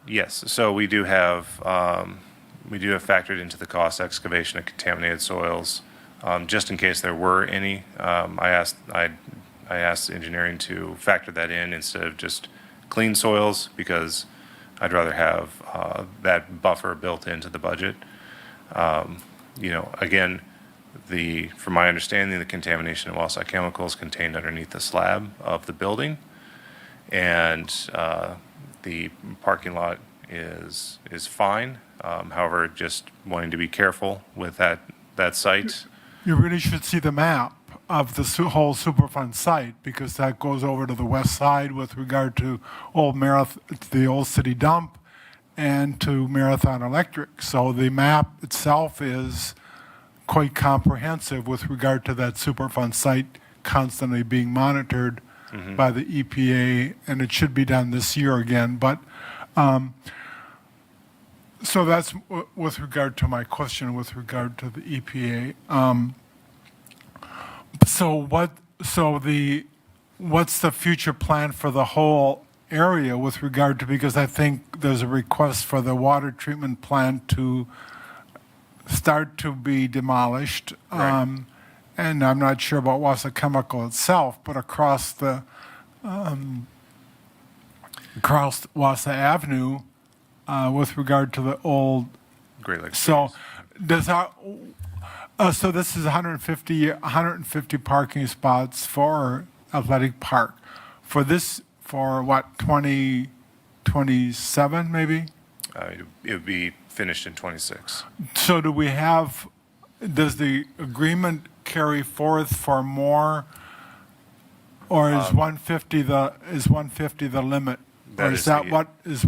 Yes, so we do have factored into the cost excavation of contaminated soils, just in case there were any. I asked engineering to factor that in instead of just clean soils because I'd rather have that buffer built into the budget. Again, from my understanding, the contamination of Wausau chemicals contained underneath the slab of the building, and the parking lot is fine. However, just wanting to be careful with that site. You really should see the map of the whole Superfund site because that goes over to the west side with regard to the old city dump and to Marathon Electric. So the map itself is quite comprehensive with regard to that Superfund site constantly being monitored by the EPA, and it should be done this year again. But So that's with regard to my question with regard to the EPA. What's the future plan for the whole area with regard to, because I think there's a request for the water treatment plant to start to be demolished. Right. And I'm not sure about Wausau Chemical itself, but across Wausau Avenue, with regard to the old. Great Lakes. So does our, so this is 150 parking spots for athletic park. For this, for what, 2027 maybe? It would be finished in 26. So does the agreement carry forth for more? Or is 150 the limit? That Or is is that the-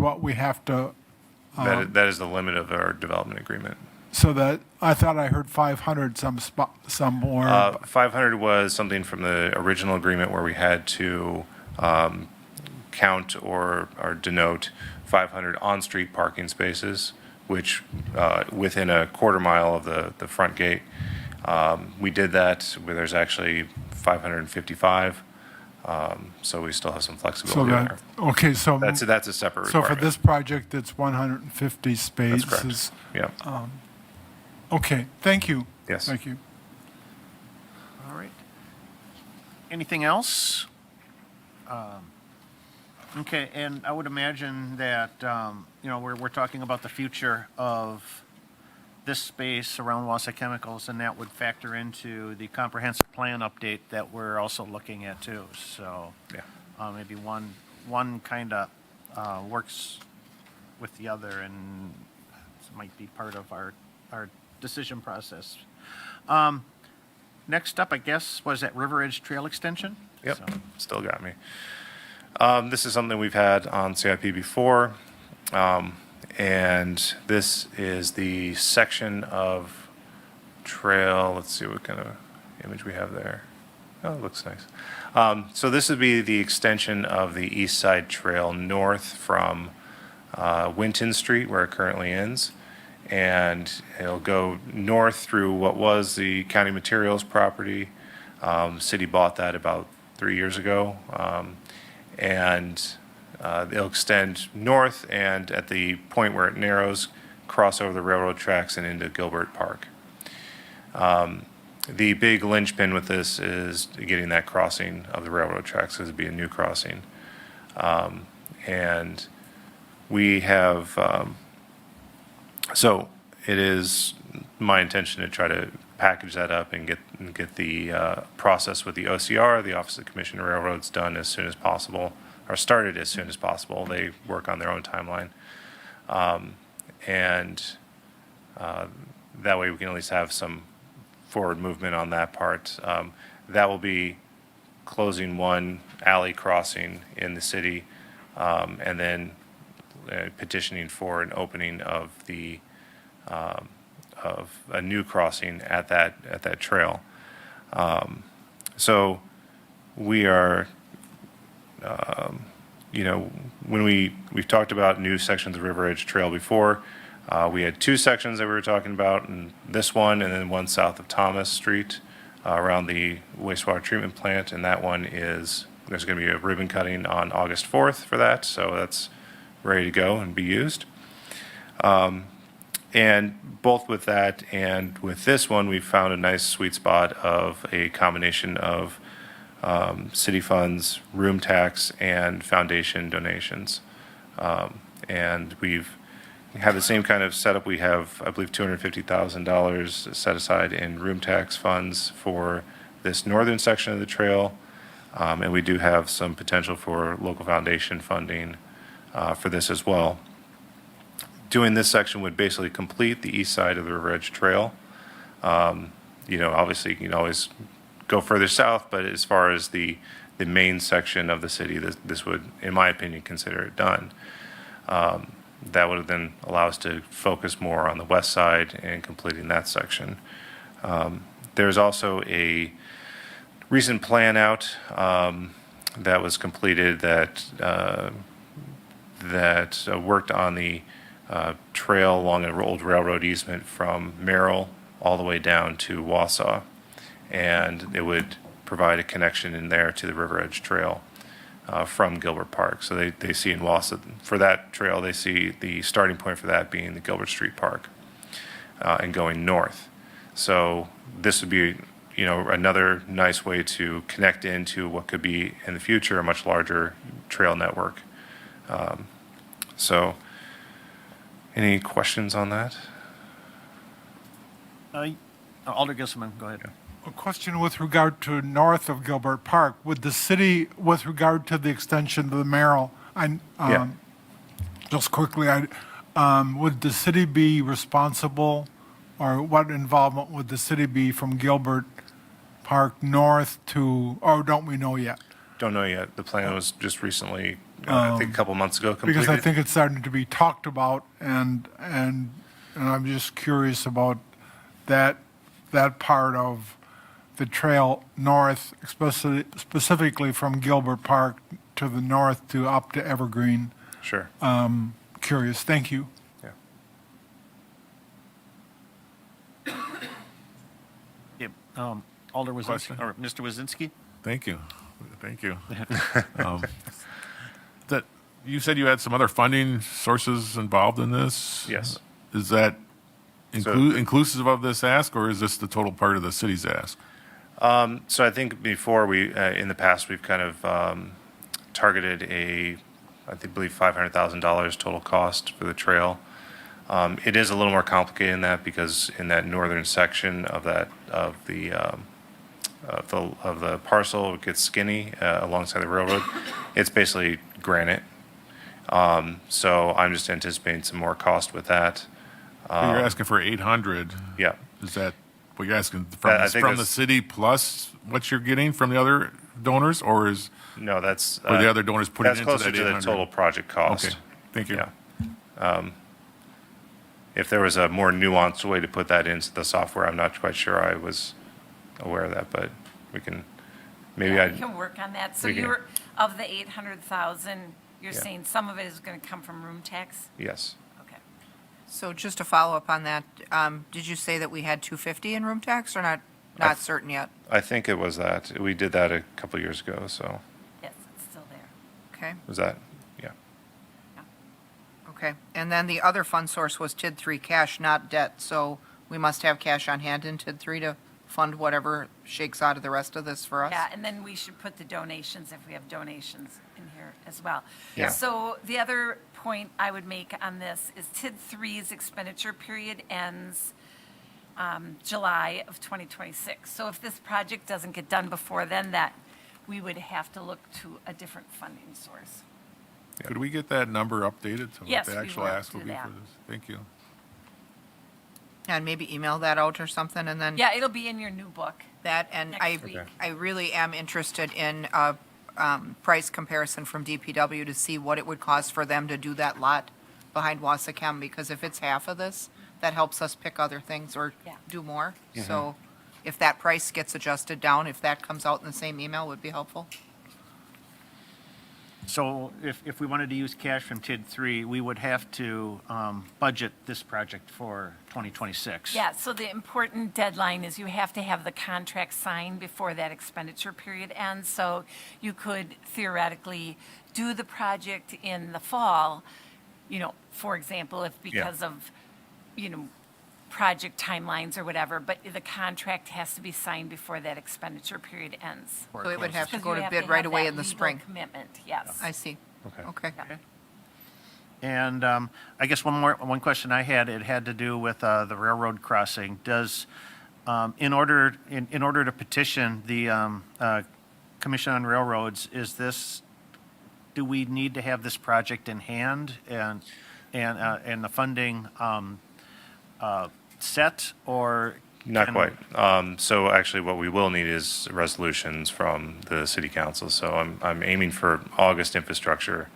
what we have to? That is the limit of our development agreement. So that, I thought I heard 500 some more. 500 was something from the original agreement where we had to count or denote 500 on-street parking spaces, which within a quarter mile of the front gate. We did that where there's actually 555, so we still have some So flexibility there. okay, so. That's a separate So for requirement. this project, it's 150 That's spaces. correct. Yeah. Okay, thank you. Yes. Thank you. All right. Anything else? Okay, and I would imagine that, we're talking about the future of this space around Wausau Chemicals, and that would factor into the comprehensive plan update that we're also looking at too. So Yeah. maybe one kind of works with the other, and it might be part of our decision process. Next up, I guess, was that River Edge Trail Extension? Yep, So- still got me. This is something we've had on CIP before, and this is the section of trail. Let's see what kind of image we have there. Oh, it looks nice. So this would be the extension of the East Side Trail north from Winton Street, where it currently ends, and it'll go north through what was the county materials property. City bought that about 3 years ago, and it'll extend north, and at the point where it narrows, cross over the railroad tracks and into Gilbert Park. The big linchpin with this is getting that crossing of the railroad tracks, because it'd be a new crossing. And we have, so it is my intention to try to package that up and get the process with the OCR, the Office of Commissioner of Railroads, done as soon as possible, or started as soon as possible. They work on their own timeline. That way we can at least have some forward movement on that part. That will be closing one alley crossing in the city, and then petitioning for an opening of a new crossing at that trail. So we are, when we've talked about new sections of River Edge Trail before. We had two sections that we were talking about, and this one, and then one south of Thomas Street, around the wastewater treatment plant, and that one there's going to be a ribbon cutting on August 4th for that, so that's ready to go and be used. And both with that and with this one, we've found a nice sweet spot of a combination of city funds, room tax, and foundation donations. And we've had the same kind of setup. We have, I believe, $250,000 set aside in room tax funds for this northern section of the trail. And we do have some potential for local foundation funding for this as well. Doing this section would basically complete the east side of the River Edge Trail. Obviously, you can always go further south, but as far as the main section of the city, this would, in my opinion, consider it done. That would then allow us to focus more on the west side and completing that section. There's also a recent plan out that was completed that worked on the trail along an old railroad easement from Merrill all the way down to Wausau. And it would provide a connection in there to the River Edge Trail from Gilbert Park. So they see in Wausau, for that trail, they see the starting point for that being the Gilbert Street Park and going north. So this would be, another nice way to connect into what could be in the future a much larger trail network. So, any questions on that? Alder Gilselman, go ahead. A question with regard to north of Gilbert Park. Would the city, with regard to the extension to the Merrill, Yeah. just quickly, would the city be responsible, or what involvement would the city be from Gilbert Park north to, or don't we know yet? Don't know yet. The plan was just recently, I think a couple months ago, completed. Because I think it's starting to be talked about, and I'm just curious about that part of the trail north, specifically from Gilbert Park to the north to up to Evergreen. Sure. Curious. Thank you. Yeah. Yep. Alder Wazinski, Question? or Mr. Wazinski? Thank you. That, you said you had some other funding sources involved in this? Yes. Is that inclusive of this ask, or is this the total part of the city's ask? So I think before in the past, we've kind of targeted I believe $500,000 total cost for the trail. It is a little more complicated than that because in that northern section of the parcel, it gets skinny alongside the railroad. It's basically granite. So I'm just anticipating some more cost with that. You're asking for 800. Yeah. Is that what you're asking I think from the that's- city plus what you're getting from the other donors, or is No, that's or the other donors putting that's into closer that to the 800? total project cost. Okay, thank you. Yeah. If there was a more nuanced way to put that into the software, I'm not quite sure I was aware of that, but we can, maybe Yeah, I, we can work on that. So we can- you're, of the 800,000, you're Yeah. saying some of it is going to come from room tax? yes. Okay. So just to follow up on that, did you say that we had 250 in room tax, or not certain yet? I think it was that. We did that a couple years ago, so Yes, it's still there. Okay, was that, yeah. okay. And then the other fund source was TID 3 cash, not debt, so we must have cash on hand in TID 3 to fund whatever shakes out of the rest of this for us? Yeah, and then we should put the donations, if we have donations, in here as well. Yeah. So the other point I would make on this is TID 3's expenditure period ends July of 2026. So if this project doesn't get done before then, we would have to look to a different funding source. Could we get that number updated to what Yes, the we actual will ask will do be that. for this? Thank you. And maybe email that out or something, and then Yeah, it'll be in your new book. that, and Next week. I really am interested in a price comparison from DPW to see what it would cost for them to do that lot behind Wausau, because if it's half of this, that helps us pick other things or Yeah. do more. So if that price gets adjusted down, if that comes out in the same email, would be helpful. So if we wanted to use cash from TID 3, we would have to budget this project for 2026. Yeah, so the important deadline is you have to have the contract signed before that expenditure period ends. So you could theoretically do the project in the fall, for example, if because of, project timelines or whatever, but the contract has to be signed before that expenditure period ends. So it would have to Because go you to have bid have right away that in the legal spring. Commitment, yes. I see. Okay. Okay. Yeah. And I guess one question I had, it had to do with the railroad crossing. Does, in order to petition the Commission on Railroads, do we need to have this project in hand and the funding set, or? Not can- quite. So actually, what we will need is resolutions from the city council. So I'm aiming for August infrastructure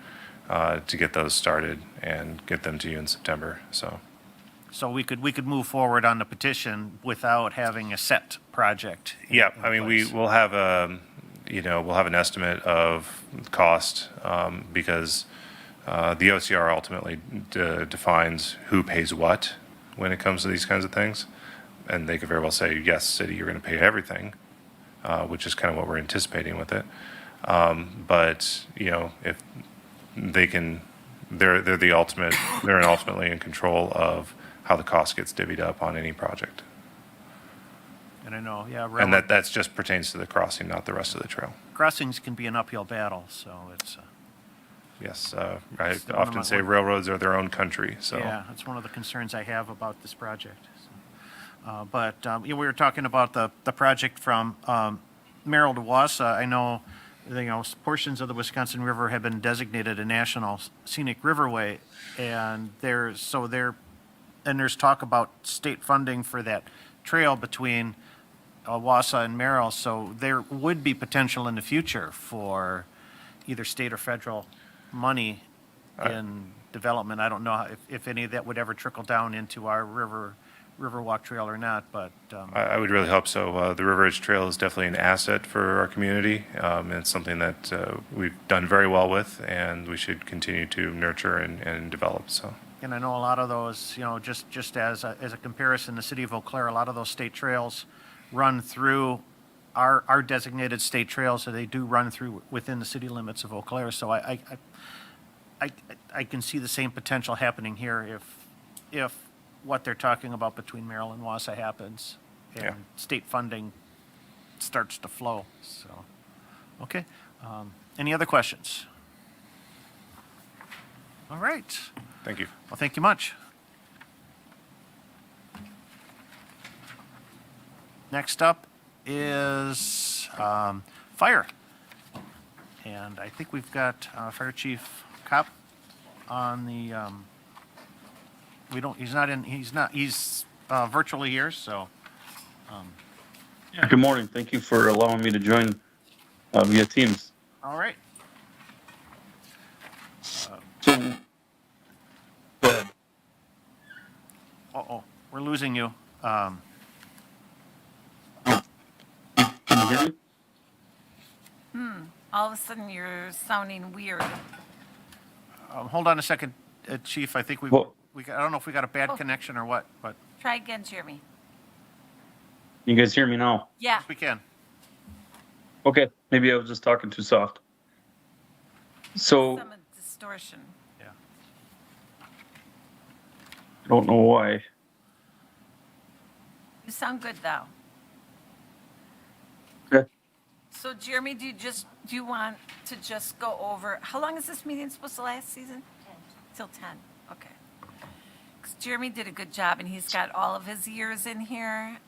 to get those started and get them to you in September. So So we could move forward on the petition without having a set project? yeah, in I mean place. we'll have we'll have an estimate of cost because The OCR ultimately defines who pays what when it comes to these kinds of things. And they could very well say, yes, city, you're going to pay everything, which is kind of what we're anticipating with it. But, if they can, they're the ultimate, they're ultimately in control of how the cost gets divvied up on any project. And I know, yeah, And that's just pertains to the crossing, not the rest of the trail. crossings can be an uphill battle, so it's, Yes, I It's one of often my- say railroads are their own country, so. yeah, that's one of the concerns I have about this project. So, But we were talking about the project from Merrill to Wausau. I know, portions of the Wisconsin River have been designated a National Scenic Riverway, and there's talk about state funding for that trail between Wausau and Merrill, so there would be potential in the future for either state or federal money in development. I don't know if any of that would ever trickle down into our Riverwalk Trail or not, but I would really hope so. The River Edge Trail is definitely an asset for our community. And it's something that we've done very well with, and we should continue to nurture and develop, so. and I know a lot of those, just as a comparison, the city of Eau Claire, a lot of those state trails run through our designated state trails, so they do run through within the city limits of Eau Claire. So I can see the same potential happening here if what they're talking about between Merrill and Wausau happens and Yeah. state funding starts to flow. So, okay. Any other questions? All right. Thank you. Well, thank you much. Next up is fire. And I think we've got Fire Chief Kopp on the, he's virtually here, so. Good morning. Thank you for allowing me to join via Teams. All right. So, Uh-oh, we're losing you. can you hear me? All of a sudden, you're sounding weird. Hold on a second, Chief. I think Well- I don't know if we got a bad connection or what, but Try again, Jeremy. You guys hear me now? Yeah. we can. Okay. Maybe I was just talking too soft. So, Some distortion. Yeah. I don't know why. You sound good, though. Okay. So, Jeremy, do you want to just go over, how long is this meeting supposed to last, season? 10. Till 10, okay. 'Cause Jeremy did a good job, and he's got all of his years in here.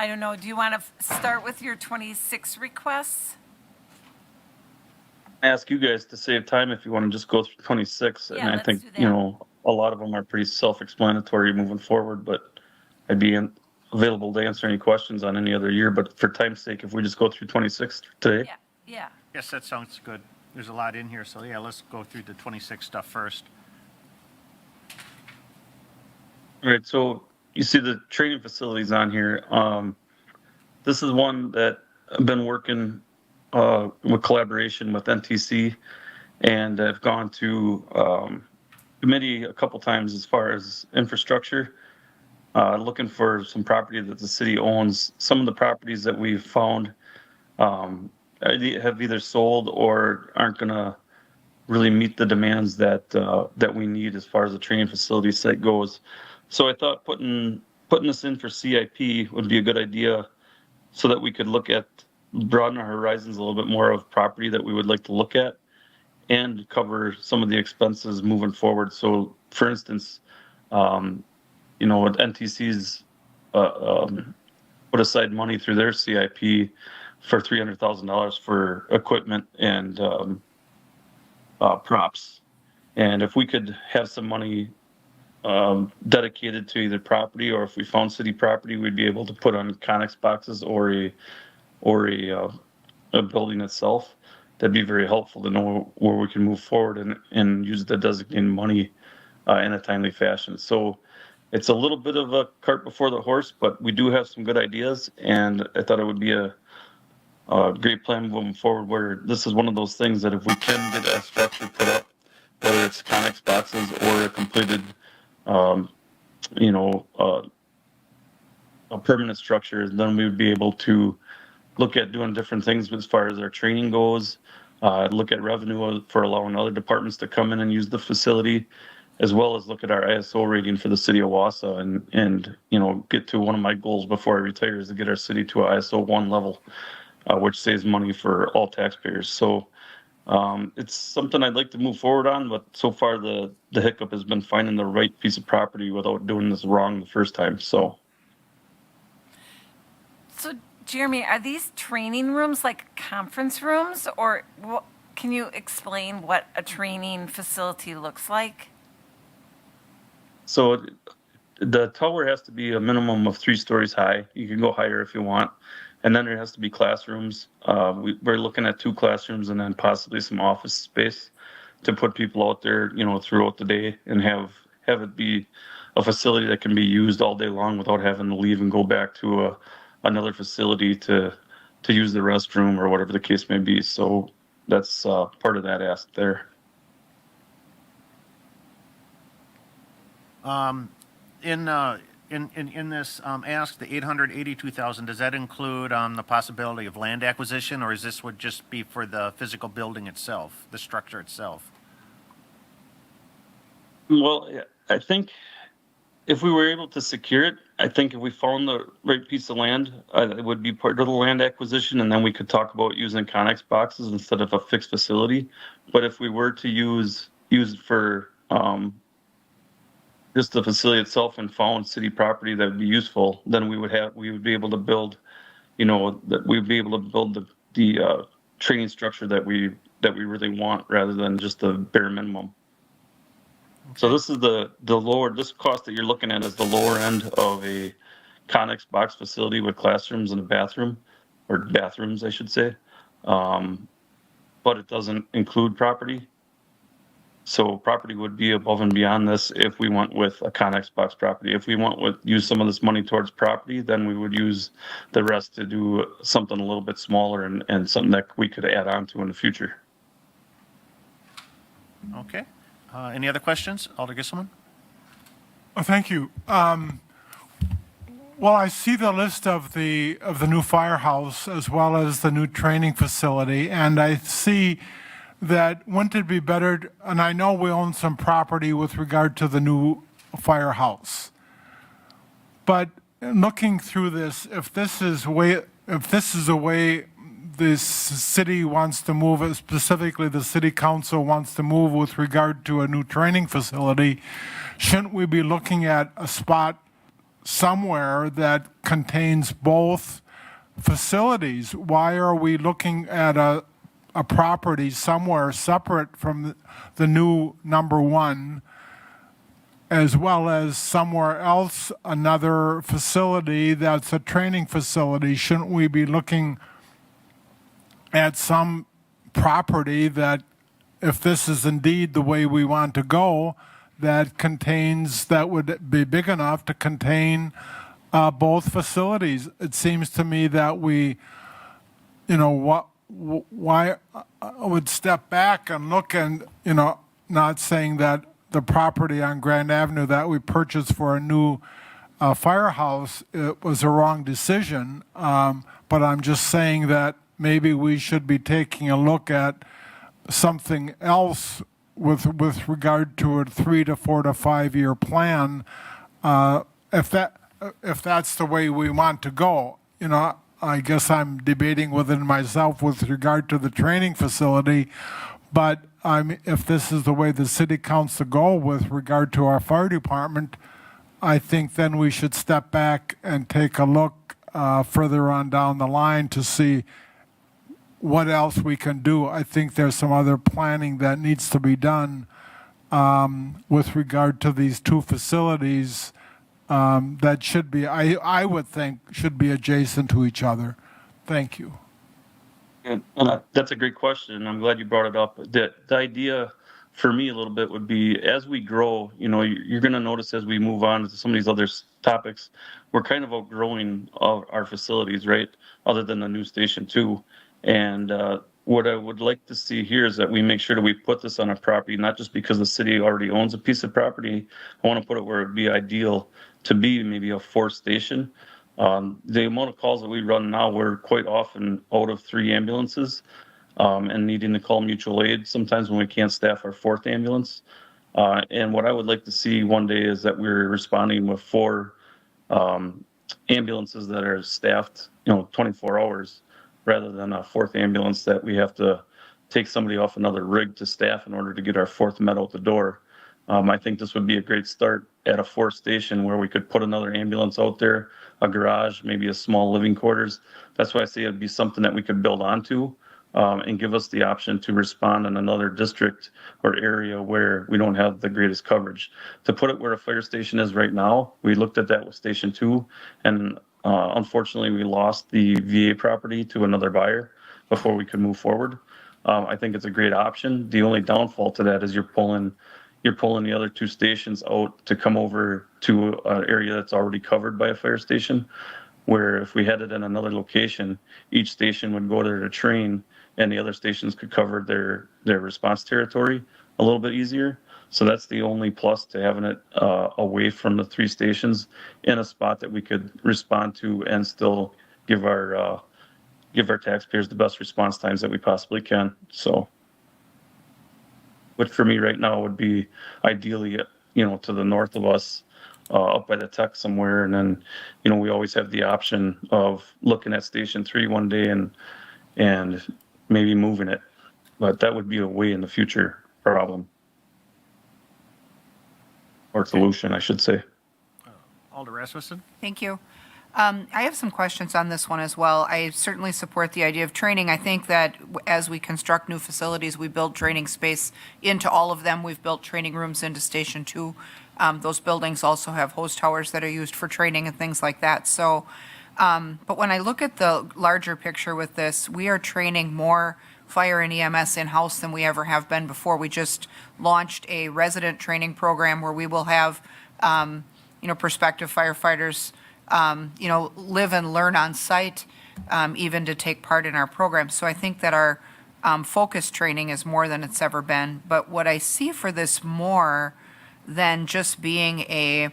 I don't know, do you want to start with your 26 requests? Ask you guys to save time if you want to just go through 26. Yeah, And I let's think, do that. a lot of them are pretty self-explanatory moving forward, but I'd be available to answer any questions on any other year. But for time's sake, if we just go through 26 today. Yeah, yeah. Yes, that sounds good. There's a lot in here, so yeah, let's go through the 26 stuff first. All right, so you see the training facilities on here. This is one that I've been working with collaboration with NTC, and I've gone to committee a couple times as far as infrastructure, looking for some property that the city owns. Some of the properties that we've found have either sold or aren't going to really meet the demands that we need as far as the training facility site goes. So I thought putting this in for CIP would be a good idea, so that we could broaden our horizons a little bit more of property that we would like to look at, and cover some of the expenses moving forward. So, for instance, NTC's put aside money through their CIP for $300,000 for equipment and props. And if we could have some money dedicated to either property, or if we found city property, we'd be able to put on Connex boxes or a building itself. That'd be very helpful to know where we can move forward and use the designated money in a timely fashion. So it's a little bit of a cart before the horse, but we do have some good ideas, and I thought it would be a great plan moving forward, where this is one of those things that if we can get a structure put up whether it's Connex boxes or a completed, um, you know, a permanent structure, then we would be able to look at doing different things as far as our training goes, look at revenue for allowing other departments to come in and use the facility, as well as look at our ISO rating for the city of Wausau and you know, get to one of my goals before I retire is to get our city to a ISO 1 level, which saves money for all taxpayers. So it's something I'd like to move forward on, but so far the hiccup has been finding the right piece of property without doing this wrong the first time. So Jeremy, are these training rooms like conference rooms, or can you explain what a training facility looks like? So the tower has to be a minimum of 3 stories high. You can go higher if you want. And then there has to be classrooms. We're looking at 2 classrooms and then possibly some office space to put people out there, you know, throughout the day and have it be a facility that can be used all day long without having to leave and go back to another facility to use the restroom or whatever the case may be. So that's part of that ask there. In this ask, the 882,000, does that include the possibility of land acquisition, or is this would just be for the physical building itself, the structure itself? Well, I think if we were able to secure it, I think if we found the right piece of land, it would be part of the land acquisition, and then we could talk about using Connex boxes instead of a fixed facility. But if we were to use it for just the facility itself and found city property that would be useful, then we would be able to build, you know, that we would be able to build the training structure that we really want rather than just the bare minimum. So this is the lower, this cost that you're looking at is the lower end of a Connex box facility with classrooms and a bathroom, or bathrooms, I should say. But it doesn't include property. So property would be above and beyond this if we went with a Connex box property. If we use some of this money towards property, then we would use the rest to do something a little bit smaller and something that we could add on to in the future. Okay. Any other questions? Alder Gisselman? Thank you. Well, I see the list of the new firehouse as well as the new training facility, and I see that wouldn't it be better, and I know we own some property with regard to the new firehouse, but looking through this, if this is a way this city wants to move, specifically the city council wants to move with regard to a new training facility, shouldn't we be looking at a spot somewhere that contains both facilities? Why are we looking at a property somewhere separate from the new number 1, as well as somewhere else, another facility that's a training facility? Shouldn't we be looking at some property that, if this is indeed the way we want to go, that would be big enough to contain both facilities? It seems to me that we, why I would step back and look, and, not saying that the property on Grand Avenue that we purchased for a new firehouse, it was a wrong decision, but I'm just saying that maybe we should be taking a look at something else with regard to a 3 to 4 to 5 year plan, if that's the way we want to go. I guess I'm debating within myself with regard to the training facility, but if this is the way the city council go with regard to our fire department, I think then we should step back and take a look further on down the line to see what else we can do. I think there's some other planning that needs to be done with regard to these 2 facilities that should be, I would think, should be adjacent to each other. Thank you. And that's a great question, and I'm glad you brought it up. The idea for me a little bit would be, as we grow, you're going to notice as we move on to some of these other topics, we're kind of outgrowing our facilities, right? Other than the new station too. And what I would like to see here is that we make sure that we put this on a property, not just because the city already owns a piece of property. I want to put it where it'd be ideal to be maybe a fourth station. The amount of calls that we run now, we're quite often out of 3 ambulances and needing to call mutual aid sometimes when we can't staff our 4th ambulance. And what I would like to see one day is that we're responding with 4 ambulances that are staffed, 24 hours, rather than a 4th ambulance that we have to take somebody off another rig to staff in order to get our 4th med out the door. I think this would be a great start at a 4th station where we could put another ambulance out there, a garage, maybe a small living quarters. That's why I say it'd be something that we could build onto and give us the option to respond in another district or area where we don't have the greatest coverage. To put it where a fire station is right now, we looked at that with Station 2, and unfortunately we lost the VA property to another buyer before we could move forward. I think it's a great option. The only downfall to that is you're pulling the other 2 stations out to come over to an area that's already covered by a fire station, where if we had it in another location, each station would go there to train and the other stations could cover their response territory a little bit easier. So that's the only plus to having it away from the 3 stations in a spot that we could respond to and still give our taxpayers the best response times that we possibly can. So, which for me right now would be ideally, to the north of us, up by the tech somewhere. And then, we always have the option of looking at Station 3 one day and maybe moving it. But that would be a way in the future problem. Or solution, I should say. Alder Rasmussen? Thank you. I have some questions on this one as well. I certainly support the idea of training. I think that as we construct new facilities, we build training space into all of them. We've built training rooms into Station 2. Those buildings also have host towers that are used for training and things like that. So, but when I look at the larger picture with this, we are training more fire and EMS in-house than we ever have been before. We just launched a resident training program where we will have, prospective firefighters live and learn on site, even to take part in our program. So I think that our focus training is more than it's ever been. But what I see for this more than just being a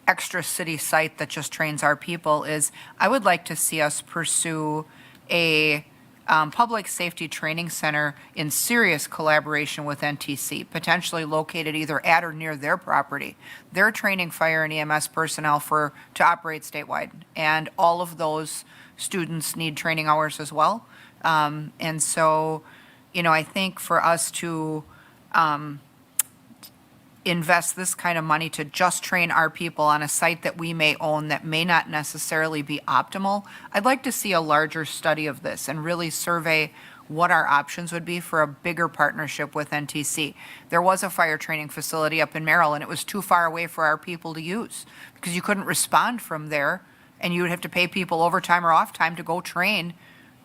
extra city site that just trains our people is I would like to see us pursue a public safety training center in serious collaboration with NTC, potentially located either at or near their property. They're training fire and EMS personnel to operate statewide, and all of those students need training hours as well. And so, I think for us to invest this kind of money to just train our people on a site that we may own that may not necessarily be optimal, I'd like to see a larger study of this and really survey what our options would be for a bigger partnership with NTC. There was a fire training facility up in Merrill, and it was too far away for our people to use because you couldn't respond from there, and you would have to pay people overtime or off time to go train,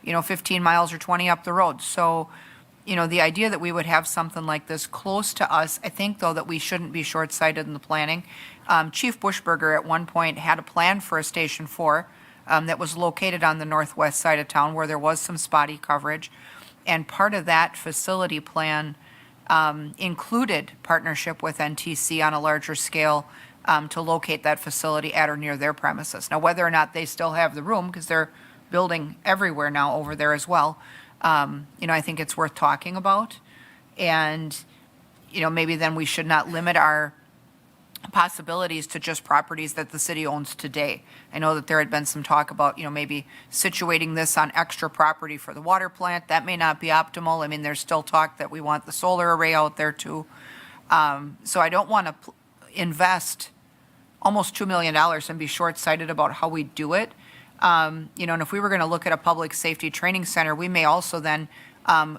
15 miles or 20 up the road. So, the idea that we would have something like this close to us, I think, though, that we shouldn't be short-sighted in the planning. Chief Bushberger at one point had a plan for a Station 4 that was located on the northwest side of town where there was some spotty coverage. And part of that facility plan included partnership with NTC on a larger scale to locate that facility at or near their premises. Now, whether or not they still have the room, because they're building everywhere now over there as well, I think it's worth talking about. And, maybe then we should not limit our possibilities to just properties that the city owns today. I know that there had been some talk about, maybe situating this on extra property for the water plant. That may not be optimal. I mean, there's still talk that we want the solar array out there too. So I don't want to invest almost $2 million and be short-sighted about how we do it. And if we were going to look at a public safety training center, we may also then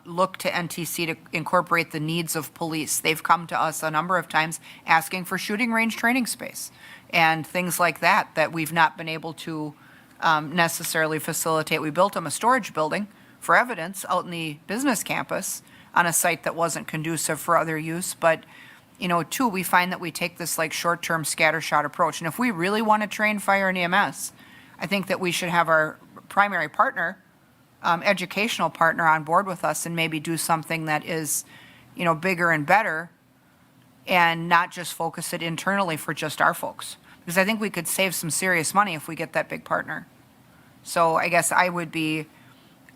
look to NTC to incorporate the needs of police. They've come to us a number of times asking for shooting range training space and things like that we've not been able to necessarily facilitate. We built them a storage building for evidence out in the business campus on a site that wasn't conducive for other use. But, too, we find that we take this like short-term scattershot approach. And if we really want to train fire and EMS, I think that we should have our primary partner educational partner on board with us and maybe do something that is, bigger and better, and not just focus it internally for just our folks. Because I think we could save some serious money if we get that big partner. So I guess I would be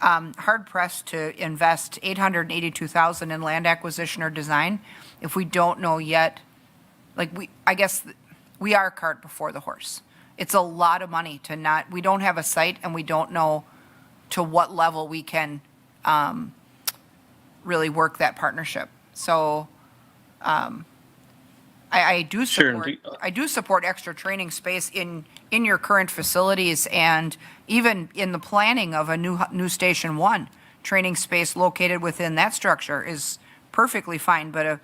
hard pressed to invest $882,000 in land acquisition or design if we don't know yet. I guess we are cart before the horse. It's a lot of money we don't have a site and we don't know to what level we can really work that partnership. So I do support, I do support extra training space in your current facilities, and even in the planning of a new Station 1. Training space located within that structure is perfectly fine, but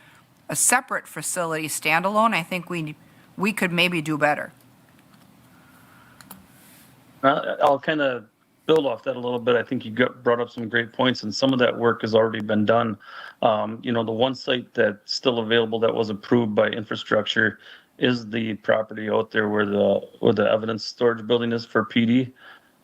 a separate facility standalone, I think we could maybe do better. I'll kind of build off that a little bit. I think you brought up some great points, and some of that work has already been done. The one site that's still available that was approved by infrastructure is the property out there where the evidence storage building is for PD.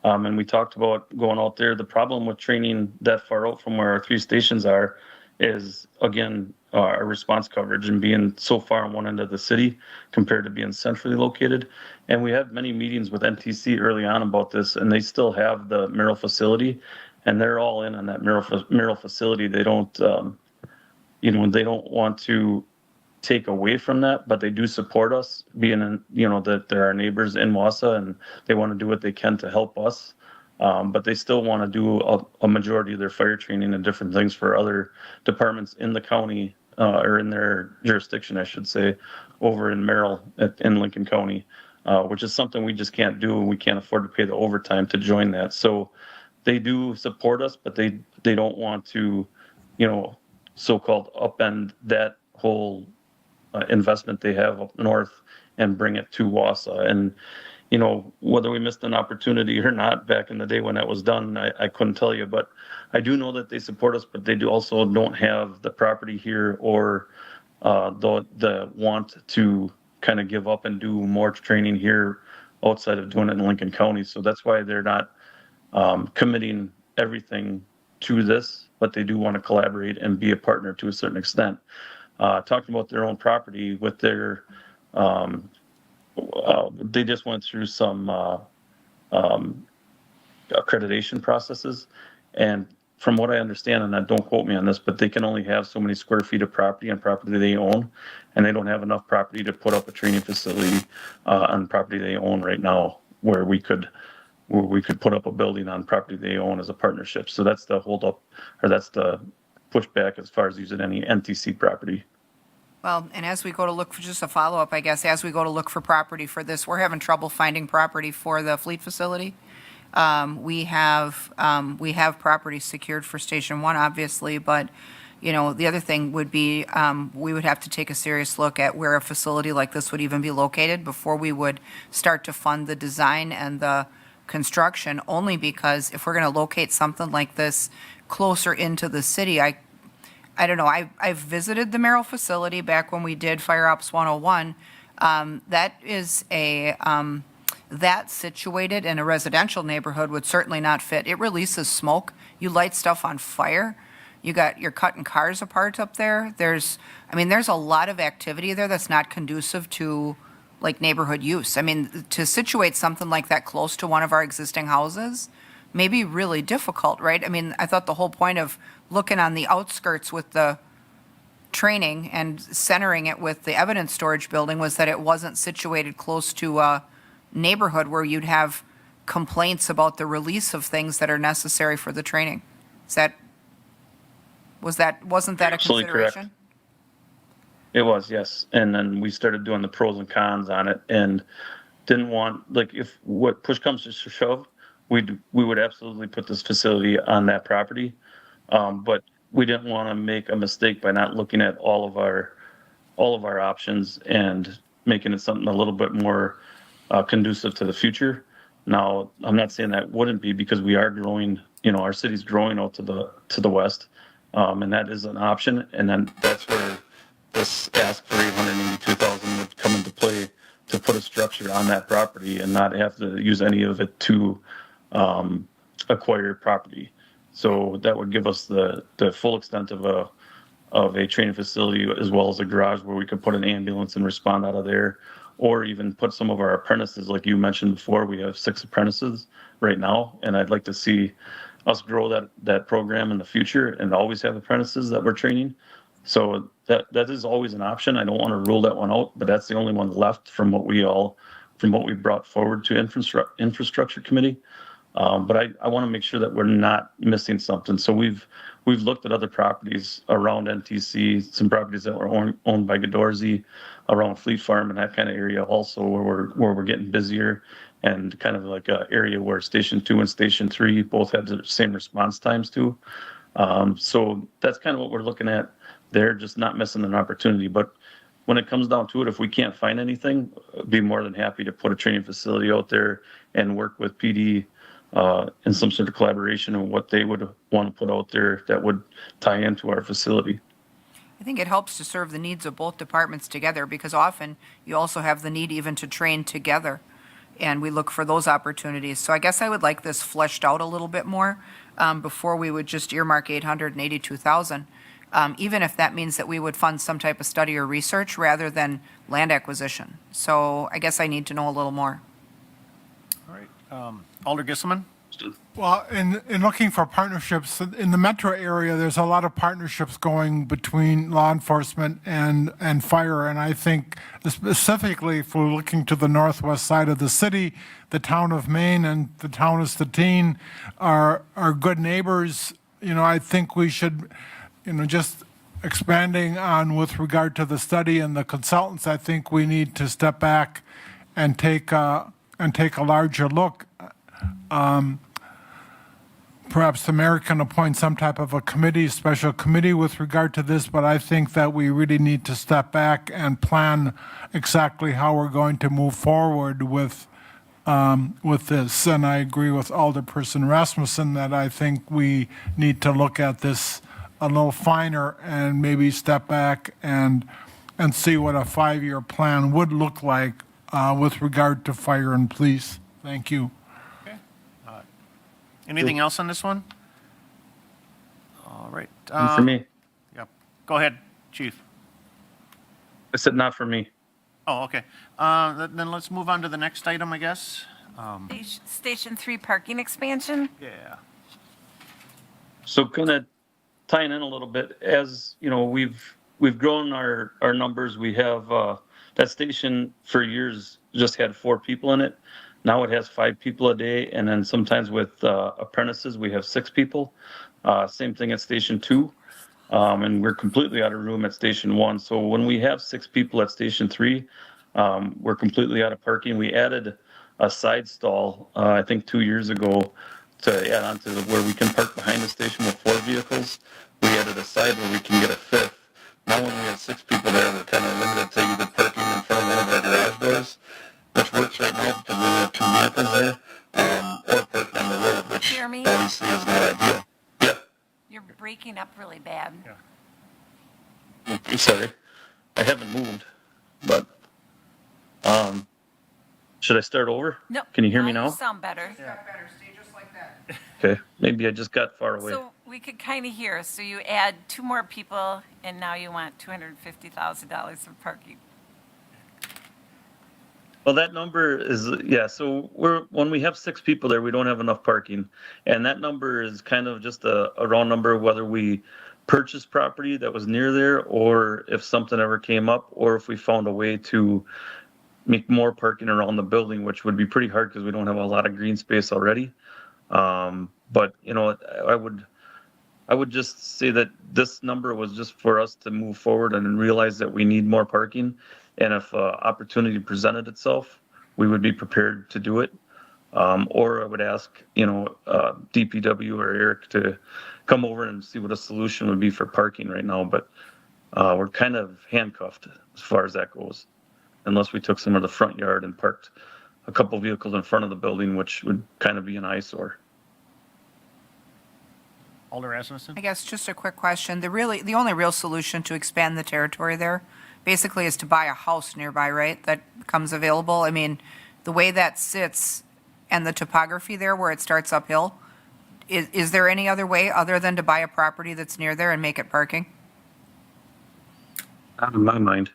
And we talked about going out there. The problem with training that far out from where our 3 stations are is, again, our response coverage and being so far on one end of the city compared to being centrally located. And we had many meetings with NTC early on about this, and they still have the Merrill facility, and they're all in on that Merrill facility. They don't, they don't want to take away from that, but they do support us, being in, that they're our neighbors in Wausau, and they want to do what they can to help us. But they still want to do a majority of their fire training and different things for other departments in the county, or in their jurisdiction, I should say, over in Merrill in Lincoln County, which is something we just can't do, and we can't afford to pay the overtime to join that. So they do support us, but they don't want to, so-called upend that whole investment they have up north and bring it to Wausau. And whether we missed an opportunity or not back in the day when that was done, I couldn't tell you, but I do know that they support us, but they don't have the property here or the want to kind of give up and do more training here outside of doing it in Lincoln County. So that's why they're not committing everything to this, but they do want to collaborate and be a partner to a certain extent. Talking about their own property with their they just went through some accreditation processes, and from what I understand, and don't quote me on this, but they can only have so many square feet of property on property they own, and they don't have enough property to put up a training facility on property they own right now, where we could put up a building on property they own as a partnership. So that's the holdup, or that's the pushback as far as using any NTC property. Well, and as we go to look for, just a follow-up, I guess, as we go to look for property for this, we're having trouble finding property for the fleet facility. We have property secured for Station 1, obviously, but, the other thing would be, we would have to take a serious look at where a facility like this would even be located before we would start to fund the design and the construction, only because if we're going to locate something like this closer into the city, I don't know. I've visited the Merrill facility back when we did Fire Ops 101. That is that situated in a residential neighborhood would certainly not fit. It releases smoke. You light stuff on fire. You're cutting cars apart up there. There's a lot of activity there that's not conducive to neighborhood use. To situate something like that close to one of our existing houses may be really difficult, right? I thought the whole point of looking on the outskirts with the training and centering it with the evidence storage building was that it wasn't situated close to a neighborhood where you'd have complaints about the release of things that are necessary for the training. Wasn't that a Absolutely consideration? correct. It was, yes. And then we started doing the pros and cons on it, and didn't want, if what push comes to shove, we would absolutely put this facility on that property. But we didn't want to make a mistake by not looking at all of our options and making it something a little bit more conducive to the future. Now, I'm not saying that wouldn't be, because we are growing. Our city's growing out to the west, and that is an option. And then that's where this ask for $882,000 would come into play, to put a structure on that property and not have to use any of it to acquire property. So that would give us the full extent of a training facility as well as a garage where we could put an ambulance and respond out of there, or even put some of our apprentices, like you mentioned before, we have 6 apprentices right now, and I'd like to see us grow that program in the future and always have apprentices that we're training. So that is always an option. I don't want to rule that one out, but that's the only one left from what we brought forward to infrastructure committee. But I want to make sure that we're not missing something. So we've looked at other properties around NTC, some properties that were owned by Godorsey, around Fleet Farm and that kind of area also, where we're getting busier, and kind of like an area where Station 2 and Station 3 both have the same response times too. So that's kind of what we're looking at there, just not missing an opportunity. But when it comes down to it, if we can't find anything, I'd be more than happy to put a training facility out there and work with PD in some sort of collaboration on what they would want to put out there that would tie into our facility. I think it helps to serve the needs of both departments together, because often you also have the need even to train together, and we look for those opportunities. So I guess I would like this fleshed out a little bit more before we would just earmark 882,000, even if that means that we would fund some type of study or research rather than land acquisition. So I guess I need to know a little more. All right. Alder Gisselman? Well, in looking for partnerships, in the metro area, there's a lot of partnerships going between law enforcement and fire. And I think specifically if we're looking to the northwest side of the city, the town of Maine and the town of Stettin are good neighbors. You know, I think we should, just expanding on with regard to the study and the consultants, I think we need to step back and take a larger look. Perhaps the mayor can appoint some type of a committee, special committee with regard to this, but I think that we really need to step back and plan exactly how we're going to move forward with this. And I agree with Alderperson Rasmussen that I think we need to look at this a little finer and maybe step back and see what a 5-year plan would look like with regard to fire and police. Thank you. Anything else on this one? All right. Not for me. Yep. Go ahead, Chief. I said not for me. Oh, okay. Then let's move on to the next item, I guess. Station 3 parking expansion? Yeah. So kind of tying in a little bit, as you know, we've grown our numbers. We have that station for years just had 4 people in it. Now it has 5 people a day, and then sometimes with apprentices, we have 6 people. Same thing at Station 2, and we're completely out of room at Station 1. So when we have 6 people at Station 3, we're completely out of parking. We added a side stall, I think 2 years ago, to add on to where we can park behind the station with 4 vehicles. We added a side where we can get a 5th. Now when we have 6 people there, we're kind of limited to either parking in front of one of our garage doors, which works right now because we only have 2 vehicles there, or parking on the road, which Jeremy? obviously is not ideal. Yeah. You're breaking up really bad. I'm sorry. I haven't moved, but should I start over? No. Can you hear me You now? sound better. Better, stay just like that. Okay. Maybe I just got far away. So we could kind of hear. So you add 2 more people, and now you want $250,000 of parking. Well, that number is, yeah, so when we have 6 people there, we don't have enough parking. And that number is kind of just a round number, whether we purchased property that was near there, or if something ever came up, or if we found a way to make more parking around the building, which would be pretty hard because we don't have a lot of green space already. But, I would just say that this number was just for us to move forward and realize that we need more parking. And if opportunity presented itself, we would be prepared to do it. Or I would ask, DPW or Eric to come over and see what a solution would be for parking right now. But we're kind of handcuffed as far as that goes, unless we took some of the front yard and parked a couple vehicles in front of the building, which would kind of be an eyesore. Alder Rasmussen? I guess just a quick question. The only real solution to expand the territory there basically is to buy a house nearby, right? That becomes available. I mean, the way that sits and the topography there where it starts uphill, is there any other way other than to buy a property that's near there and make it parking? Not in my mind,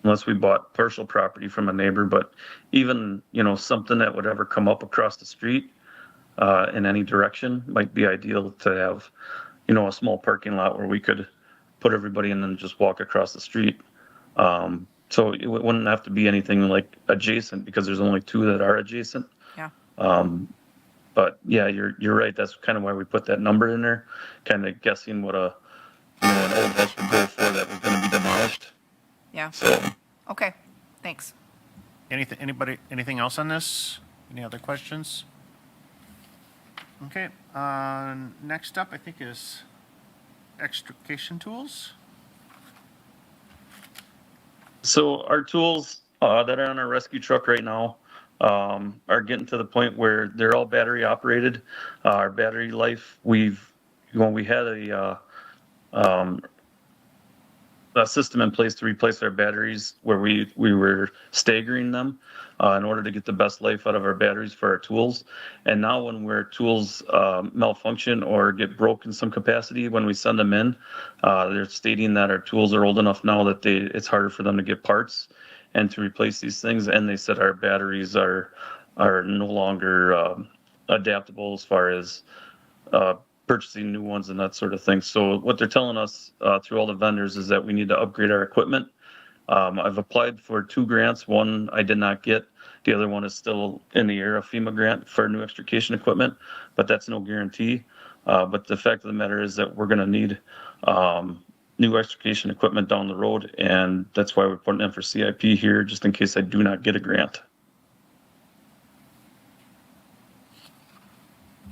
unless we bought partial property from a neighbor, but even, something that would ever come up across the street in any direction might be ideal to have, a small parking lot where we could put everybody in and just walk across the street. So it wouldn't have to be anything like adjacent because there's only two that are adjacent. Yeah. But yeah, you're right. That's kind of why we put that number in there, kind of guessing what an old house would go for that was going to be demolished. Yeah. So Okay, thanks. Anything else on this? Any other questions? Okay, next up, I think, is extrication tools. So our tools that are on our rescue truck right now are getting to the point where they're all battery operated. Our battery life, we had a system in place to replace our batteries where we were staggering them in order to get the best life out of our batteries for our tools. And now when our tools malfunction or get broke in some capacity, when we send them in, they're stating that our tools are old enough now that it's harder for them to get parts and to replace these things. And they said our batteries are no longer adaptable as far as purchasing new ones and that sort of thing. So what they're telling us through all the vendors is that we need to upgrade our equipment. I've applied for 2 grants. One I did not get. The other one is still in the air, a FEMA grant for new extrication equipment, but that's no guarantee. But the fact of the matter is that we're going to need new extrication equipment down the road, and that's why we're putting in for CIP here, just in case I do not get a grant.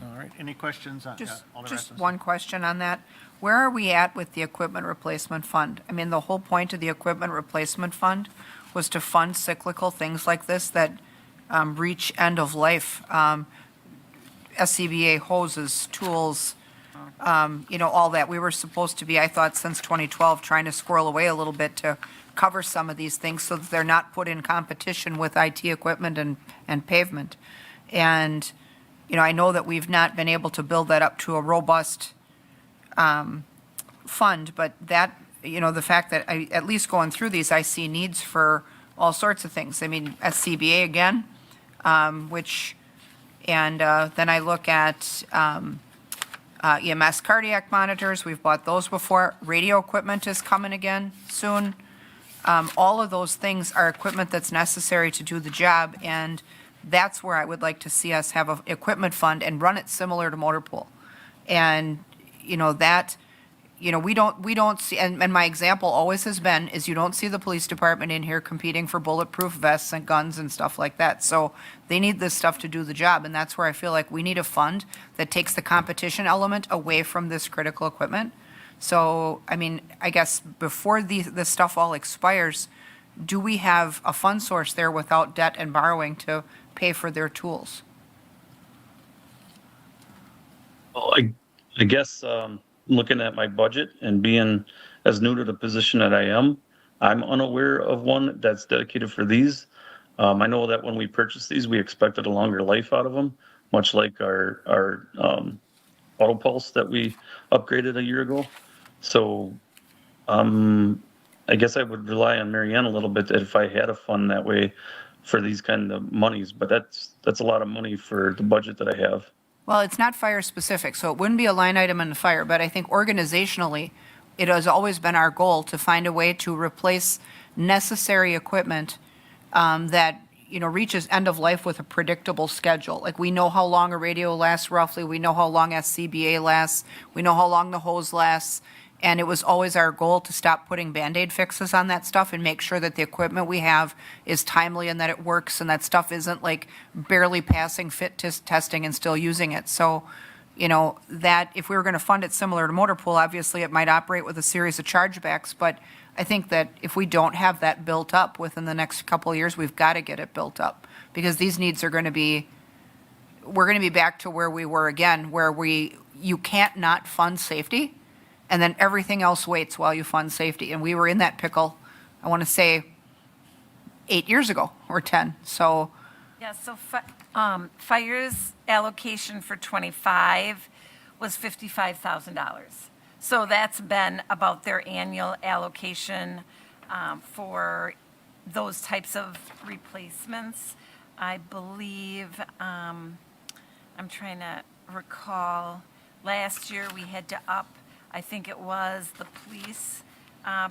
All right, any questions on Just Alder Rasmussen? one question on that. Where are we at with the equipment replacement fund? I mean, the whole point of the equipment replacement fund was to fund cyclical things like this that reach end of life. SCBA hoses, tools, all that. We were supposed to be, I thought, since 2012, trying to squirrel away a little bit to cover some of these things so that they're not put in competition with IT equipment and pavement. And, I know that we've not been able to build that up to a robust fund, but that, the fact that at least going through these, I see needs for all sorts of things. I mean, SCBA again, then I look at EMS cardiac monitors. We've bought those before. Radio equipment is coming again soon. All of those things are equipment that's necessary to do the job, and that's where I would like to see us have an equipment fund and run it similar to motor pool. And, we don't see, and my example always has been, is you don't see the police department in here competing for bulletproof vests and guns and stuff like that. So they need this stuff to do the job, and that's where I feel like we need a fund that takes the competition element away from this critical equipment. So, I mean, I guess before this stuff all expires, do we have a fund source there without debt and borrowing to pay for their tools? Well, I guess looking at my budget and being as new to the position that I am, I'm unaware of one that's dedicated for these. I know that when we purchased these, we expected a longer life out of them, much like our Auto Pulse that we upgraded a year ago. So I guess I would rely on Marianne a little bit if I had a fund that way for these kind of monies, but that's a lot of money for the budget that I have. Well, it's not fire specific, so it wouldn't be a line item in the fire, but I think organizationally, it has always been our goal to find a way to replace necessary equipment that, reaches end of life with a predictable schedule. Like, we know how long a radio lasts roughly, we know how long SCBA lasts, we know how long the hose lasts, and it was always our goal to stop putting Band-Aid fixes on that stuff and make sure that the equipment we have is timely and that it works and that stuff isn't like barely passing fit testing and still using it. So, that if we were going to fund it similar to motor pool, obviously it might operate with a series of chargebacks, but I think that if we don't have that built up within the next couple of years, we've got to get it built up because these needs are going to be, we're going to be back to where we were again, where you can't not fund safety. And then everything else waits while you fund safety. And we were in that pickle, I want to say, 8 years ago or 10. So, Yeah, so Fire's allocation for '25 was $55,000. So that's been about their annual allocation for those types of replacements. I believe, I'm trying to recall, last year we had to up, I think it was the police,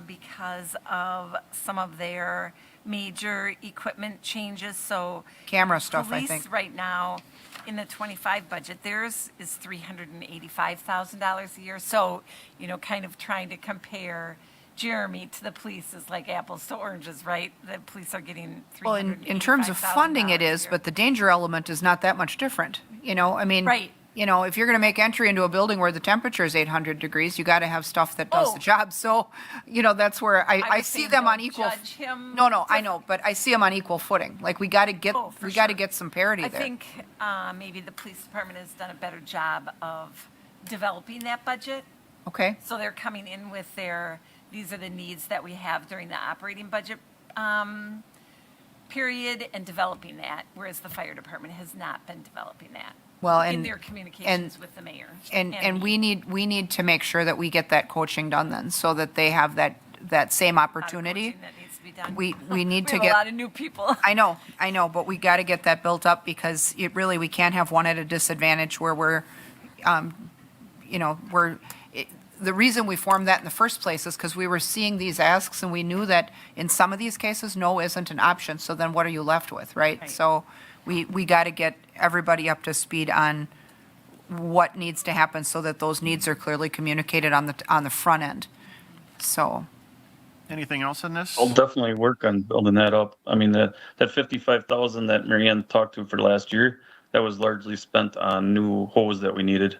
because of some of their major equipment changes, so. Camera stuff, I Police think. right now, in the '25 budget, theirs is $385,000 a year. So, kind of trying to compare Jeremy to the police is like apples to oranges, right? The police are getting Well, in terms of funding it is, but the danger element is not that much different, I mean. Right. If you're going to make entry into a building where the temperature is 800 degrees, you got to have stuff that does Oh. the job. So, that's where I was see saying them on don't equal. judge him No, I know, but I see them on equal footing. Like, we got to get, Oh, for we got to sure. get some parity I there. think maybe the police department has done a better job of developing that budget. Okay, So they're coming in with these are the needs that we have during the operating budget period and developing that, whereas the fire department has not been developing that. Well, In and- their communications with the mayor. and me. we need to make sure that we get that coaching done then, so that they have that same A lot of opportunity. coaching that needs to be done. We need to We have get. a lot of new people. I know, but we got to get that built up because we can't have one at a disadvantage where the reason we formed that in the first place is because we were seeing these asks and we knew that in some of these cases, no isn't an option. So then what are you left with, right? Right. So we got to get everybody up to speed on what needs to happen so that those needs are clearly communicated on the front end. So, Anything else in this? I'll definitely work on building that up. I mean, that 55,000 that Marianne talked to for last year, that was largely spent on new hose that we needed,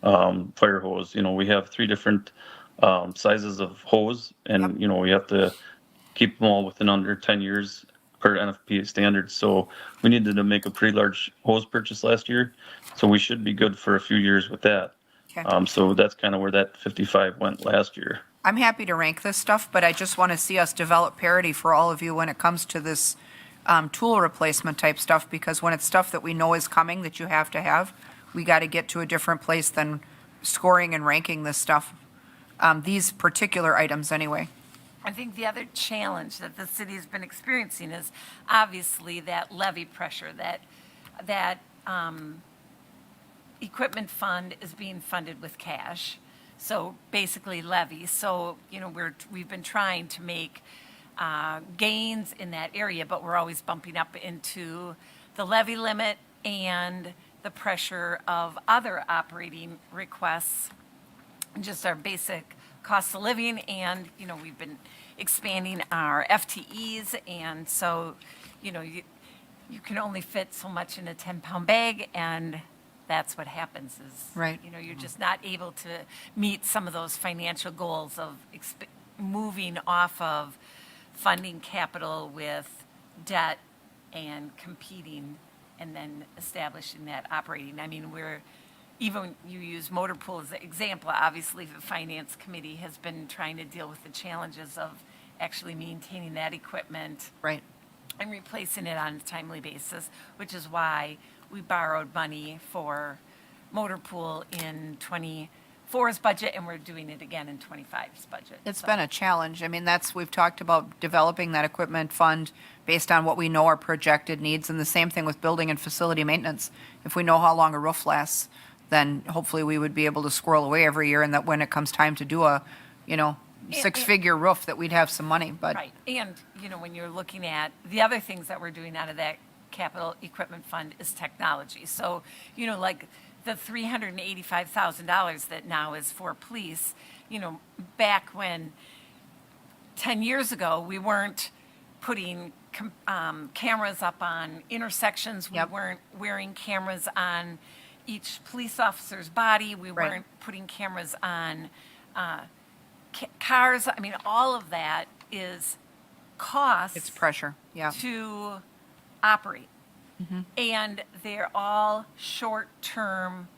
fire hose. We have 3 different sizes of hose, and we have to keep them all within under 10 years per NFPA standards. So we needed to make a pretty large hose purchase last year. So we should be good for a few years with that. okay. So that's kind of where that 55 went last year. I'm happy to rank this stuff, but I just want to see us develop parity for all of you when it comes to this tool replacement type stuff, because when it's stuff that we know is coming that you have to have, we got to get to a different place than scoring and ranking this stuff, these particular items anyway. I think the other challenge that the city has been experiencing is obviously that levy pressure, that equipment fund is being funded with cash. So basically levy. So, we've been trying to make gains in that area, but we're always bumping up into the levy limit and the pressure of other operating requests, just our basic cost of living, and, we've been expanding our FTEs, and so, you can only fit so much in a 10-pound bag, and that's what happens is, Right. You're just not able to meet some of those financial goals of moving off of funding capital with debt and competing and then establishing that operating. I mean, even you use motor pool as an example, obviously the finance committee has been trying to deal with the challenges of actually maintaining that equipment Right. and replacing it on a timely basis, which is why we borrowed money for motor pool in '24's budget, and we're doing it again in '25's budget. It's So- been a challenge. I mean, we've talked about developing that equipment fund based on what we know are projected needs, and the same thing with building and facility maintenance. If we know how long a roof lasts, then hopefully we would be able to squirrel away every year, and that when it comes time to do a, six-figure roof, that we'd have some money, but. Right, and, when you're looking at the other things that we're doing out of that capital equipment fund is technology. So, like the $385,000 that now is for police, back when 10 years ago, we weren't putting cameras up on intersections. We Yep. weren't wearing cameras on each police officer's body. We Right. weren't putting cameras on cars. I mean, all of that is cost It's pressure, yeah. to operate. And they're all short-term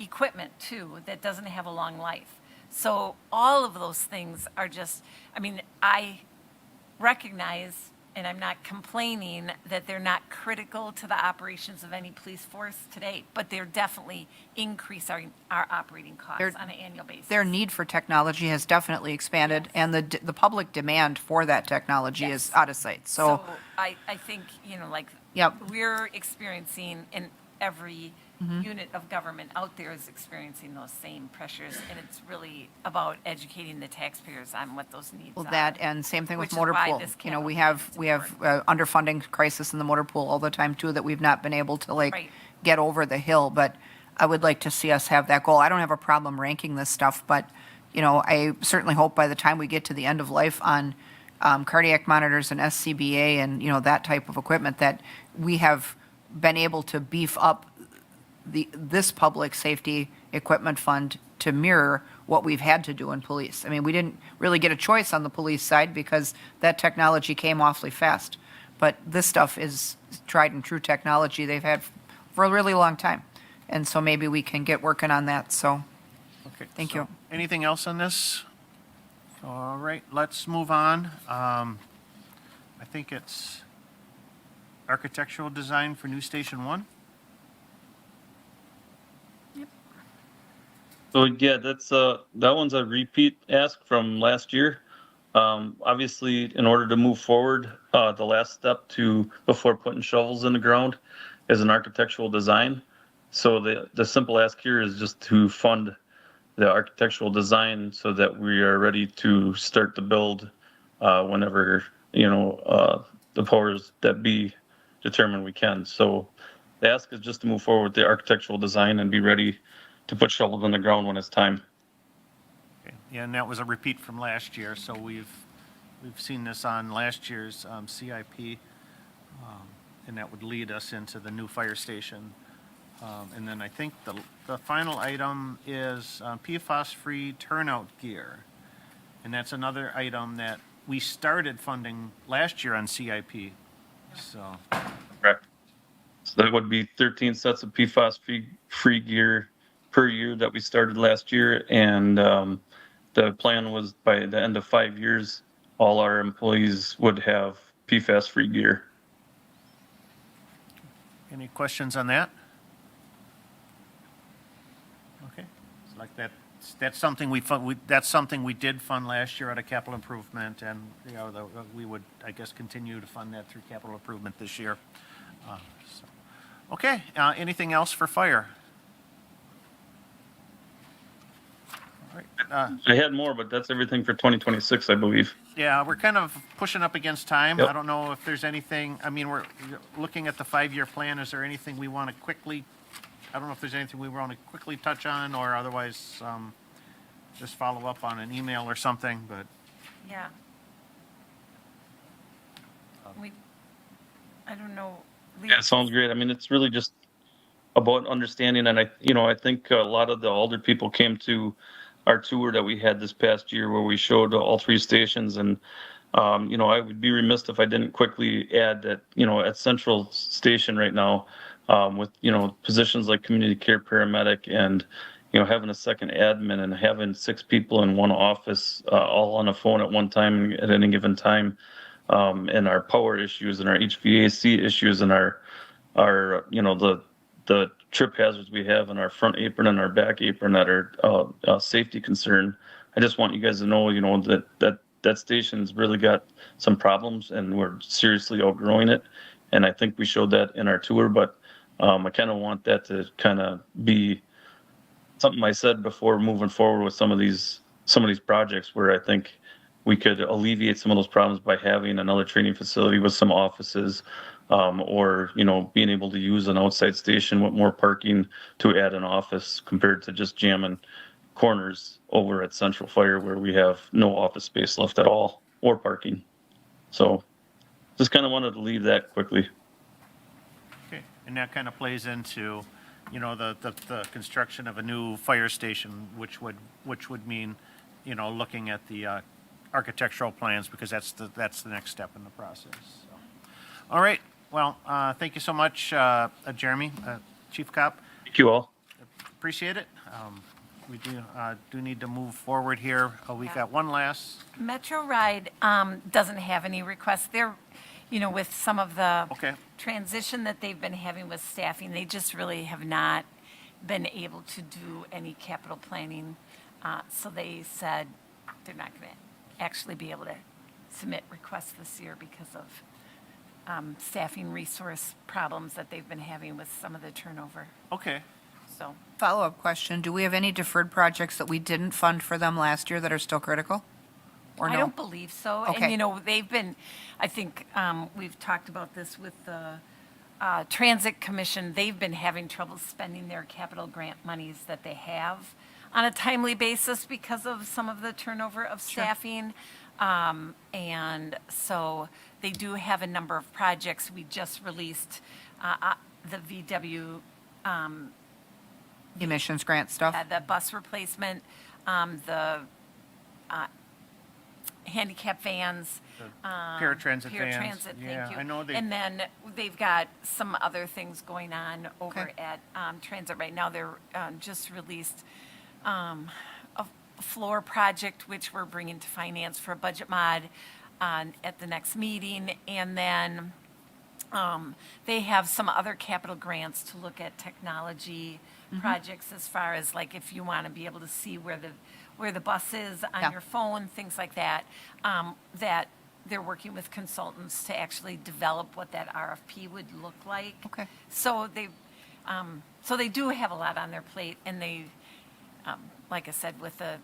equipment too, that doesn't have a long life. So all of those things are just, I mean, I recognize and I'm not complaining that they're not critical to the operations of any police force today, but they're definitely increase our operating costs They're- on an annual basis. Their need for technology has definitely expanded, and the public demand for that technology is Yes. out of sight. So, I think, like, Yep. we're experiencing, and every Mm-hmm. unit of government out there is experiencing those same pressures, and it's really about educating the taxpayers on what those needs well, are. that, and same thing with Which is motor why pool. this You know, capital we plan have, is we have underfunding crisis in the motor pool all the time too, that we've not been able to Right. get over the hill, but I would like to see us have that goal. I don't have a problem ranking this stuff, but, I certainly hope by the time we get to the end of life on cardiac monitors and SCBA and, that type of equipment, that we have been able to beef up this public safety equipment fund to mirror what we've had to do in police. I mean, we didn't really get a choice on the police side because that technology came awfully fast. But this stuff is tried and true technology they've had for a really long time. And so maybe we can get working on that. So, Okay. Thank so you. Anything else on this? All right, let's move on. I think it's architectural design for new Station 1. So yeah, that one's a repeat ask from last year. Obviously, in order to move forward, the last step before putting shovels in the ground is an architectural design. So the simple ask here is just to fund the architectural design so that we are ready to start the build whenever the powers that be determine we can. So the ask is just to move forward with the architectural design and be ready to put shovels in the ground when it's time. Okay. Yeah, and that was a repeat from last year, so we've seen this on last year's CIP, and that would lead us into the new fire station. And then I think the final item is PFAS-free turnout gear. And that's another item that we started funding last year on CIP. So, Correct. So that would be 13 sets of PFAS free gear per year that we started last year. And the plan was by the end of 5 years, all our employees would have PFAS free gear. any questions on that? Okay, it's like that's something that's something we did fund last year out of capital improvement, and we would, I guess, continue to fund that through capital improvement this year. So. Okay, anything else for fire? All right. I had more, but that's everything for 2026, I believe. Yeah, we're kind of pushing up against time. Yep. I don't know if there's anything, I mean, we're looking at the 5-year plan. Is there anything we want to quickly, I don't know if there's anything we want to quickly touch on, or otherwise just follow up on an email or something, but. Yeah. I don't know. Yeah, it sounds great. I mean, it's really just about understanding, and I think a lot of the older people came to our tour that we had this past year, where we showed all 3 stations, and I would be remiss if I didn't quickly add that at Central Station right now, with positions like community care paramedic and having a second admin and having 6 people in one office, all on a phone at one time at any given time. And our power issues and our HVAC issues and our the trip hazards we have in our front apron and our back apron that are a safety concern. I just want you guys to know, that station's really got some problems, and we're seriously outgrowing it. And I think we showed that in our tour, but I kind of want that to kind of be something I said before moving forward with some of these projects, where I think we could alleviate some of those problems by having another training facility with some offices, or being able to use an outside station with more parking to add an office, compared to just jamming corners over at Central Fire, where we have no office space left at all or parking. So just kind of wanted to leave that quickly. Okay, and that kind of plays into, the construction of a new fire station, which would mean, looking at the architectural plans, because that's the next step in the process. So. All right. Well, thank you so much, Jeremy, Chief Cop. Thank you all. Appreciate it. We do need to move forward here. We got one last. Metro Ride doesn't have any requests. with some of the Okay. transition that they've been having with staffing, they just really have not been able to do any capital planning. So they said they're not going to actually be able to submit requests this year because of staffing resource problems that they've been having with some of the turnover. Okay. So, Follow-up question, do we have any deferred projects that we didn't fund for them last year that are still critical? Or I no? don't believe so. Okay. And, they've been, I think, we've talked about this with the Transit Commission. They've been having trouble spending their capital grant monies that they have on a timely basis because of some of the turnover of staffing. And so they do have a number of projects. We just released the VW, Emissions grant stuff? the bus replacement, the handicap vans. Paratransit vans. Paratransit, Yeah, thank you. I know they- And then they've got some other things going on over Okay. at Transit right now. They're just released a floor project, which we're bringing to finance for a budget mod at the next meeting. And then they have some other capital grants to look at technology projects as far as like if you want to be able to see where the bus is on Yeah. your phone, things like that, that they're working with consultants to actually develop what that RFP would look like. Okay. So they do have a lot on their plate, and they, like I said, with the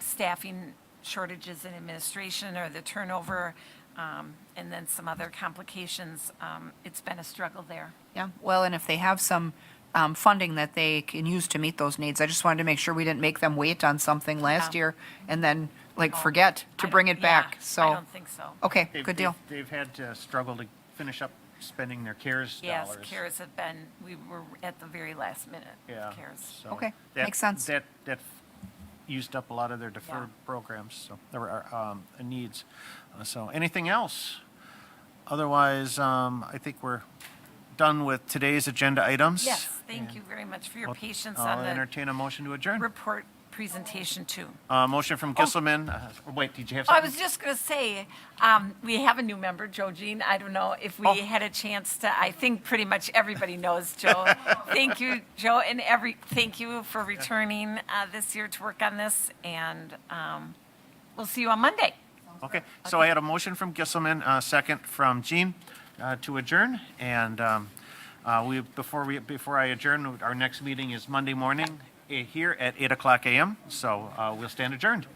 staffing shortages in administration or the turnover, and then some other complications, it's been a struggle there. Yeah, well, and if they have some funding that they can use to meet those needs, I just wanted to make sure we didn't make them wait on something last Yeah. year and then, forget to bring it back, so. I don't think so. Okay, They've- good deal. They've had to struggle to finish up spending their CARES Yes, dollars. CARES have been, we were at the very last minute Yeah. with CARES. So Okay, that- makes sense. That used up a lot of their deferred programs, so there were needs. So anything else? Otherwise, I think we're done with today's agenda items. Yes, thank you very much for your patience I'll on the entertain a motion to adjourn. report presentation too. Motion from Gisselman. Wait, did you have I something? was just going to say, we have a new member, Joe Jean. I don't know if we had a chance to, I think pretty much everybody knows Joe. Thank you, Joe, and thank you for returning this year to work on this, and we'll see you on Monday. Okay, so I had a motion from Gisselman, a second from Jean to adjourn, and before I adjourn, our next meeting is Monday morning here at 8:00 a.m., so we'll stand adjourned.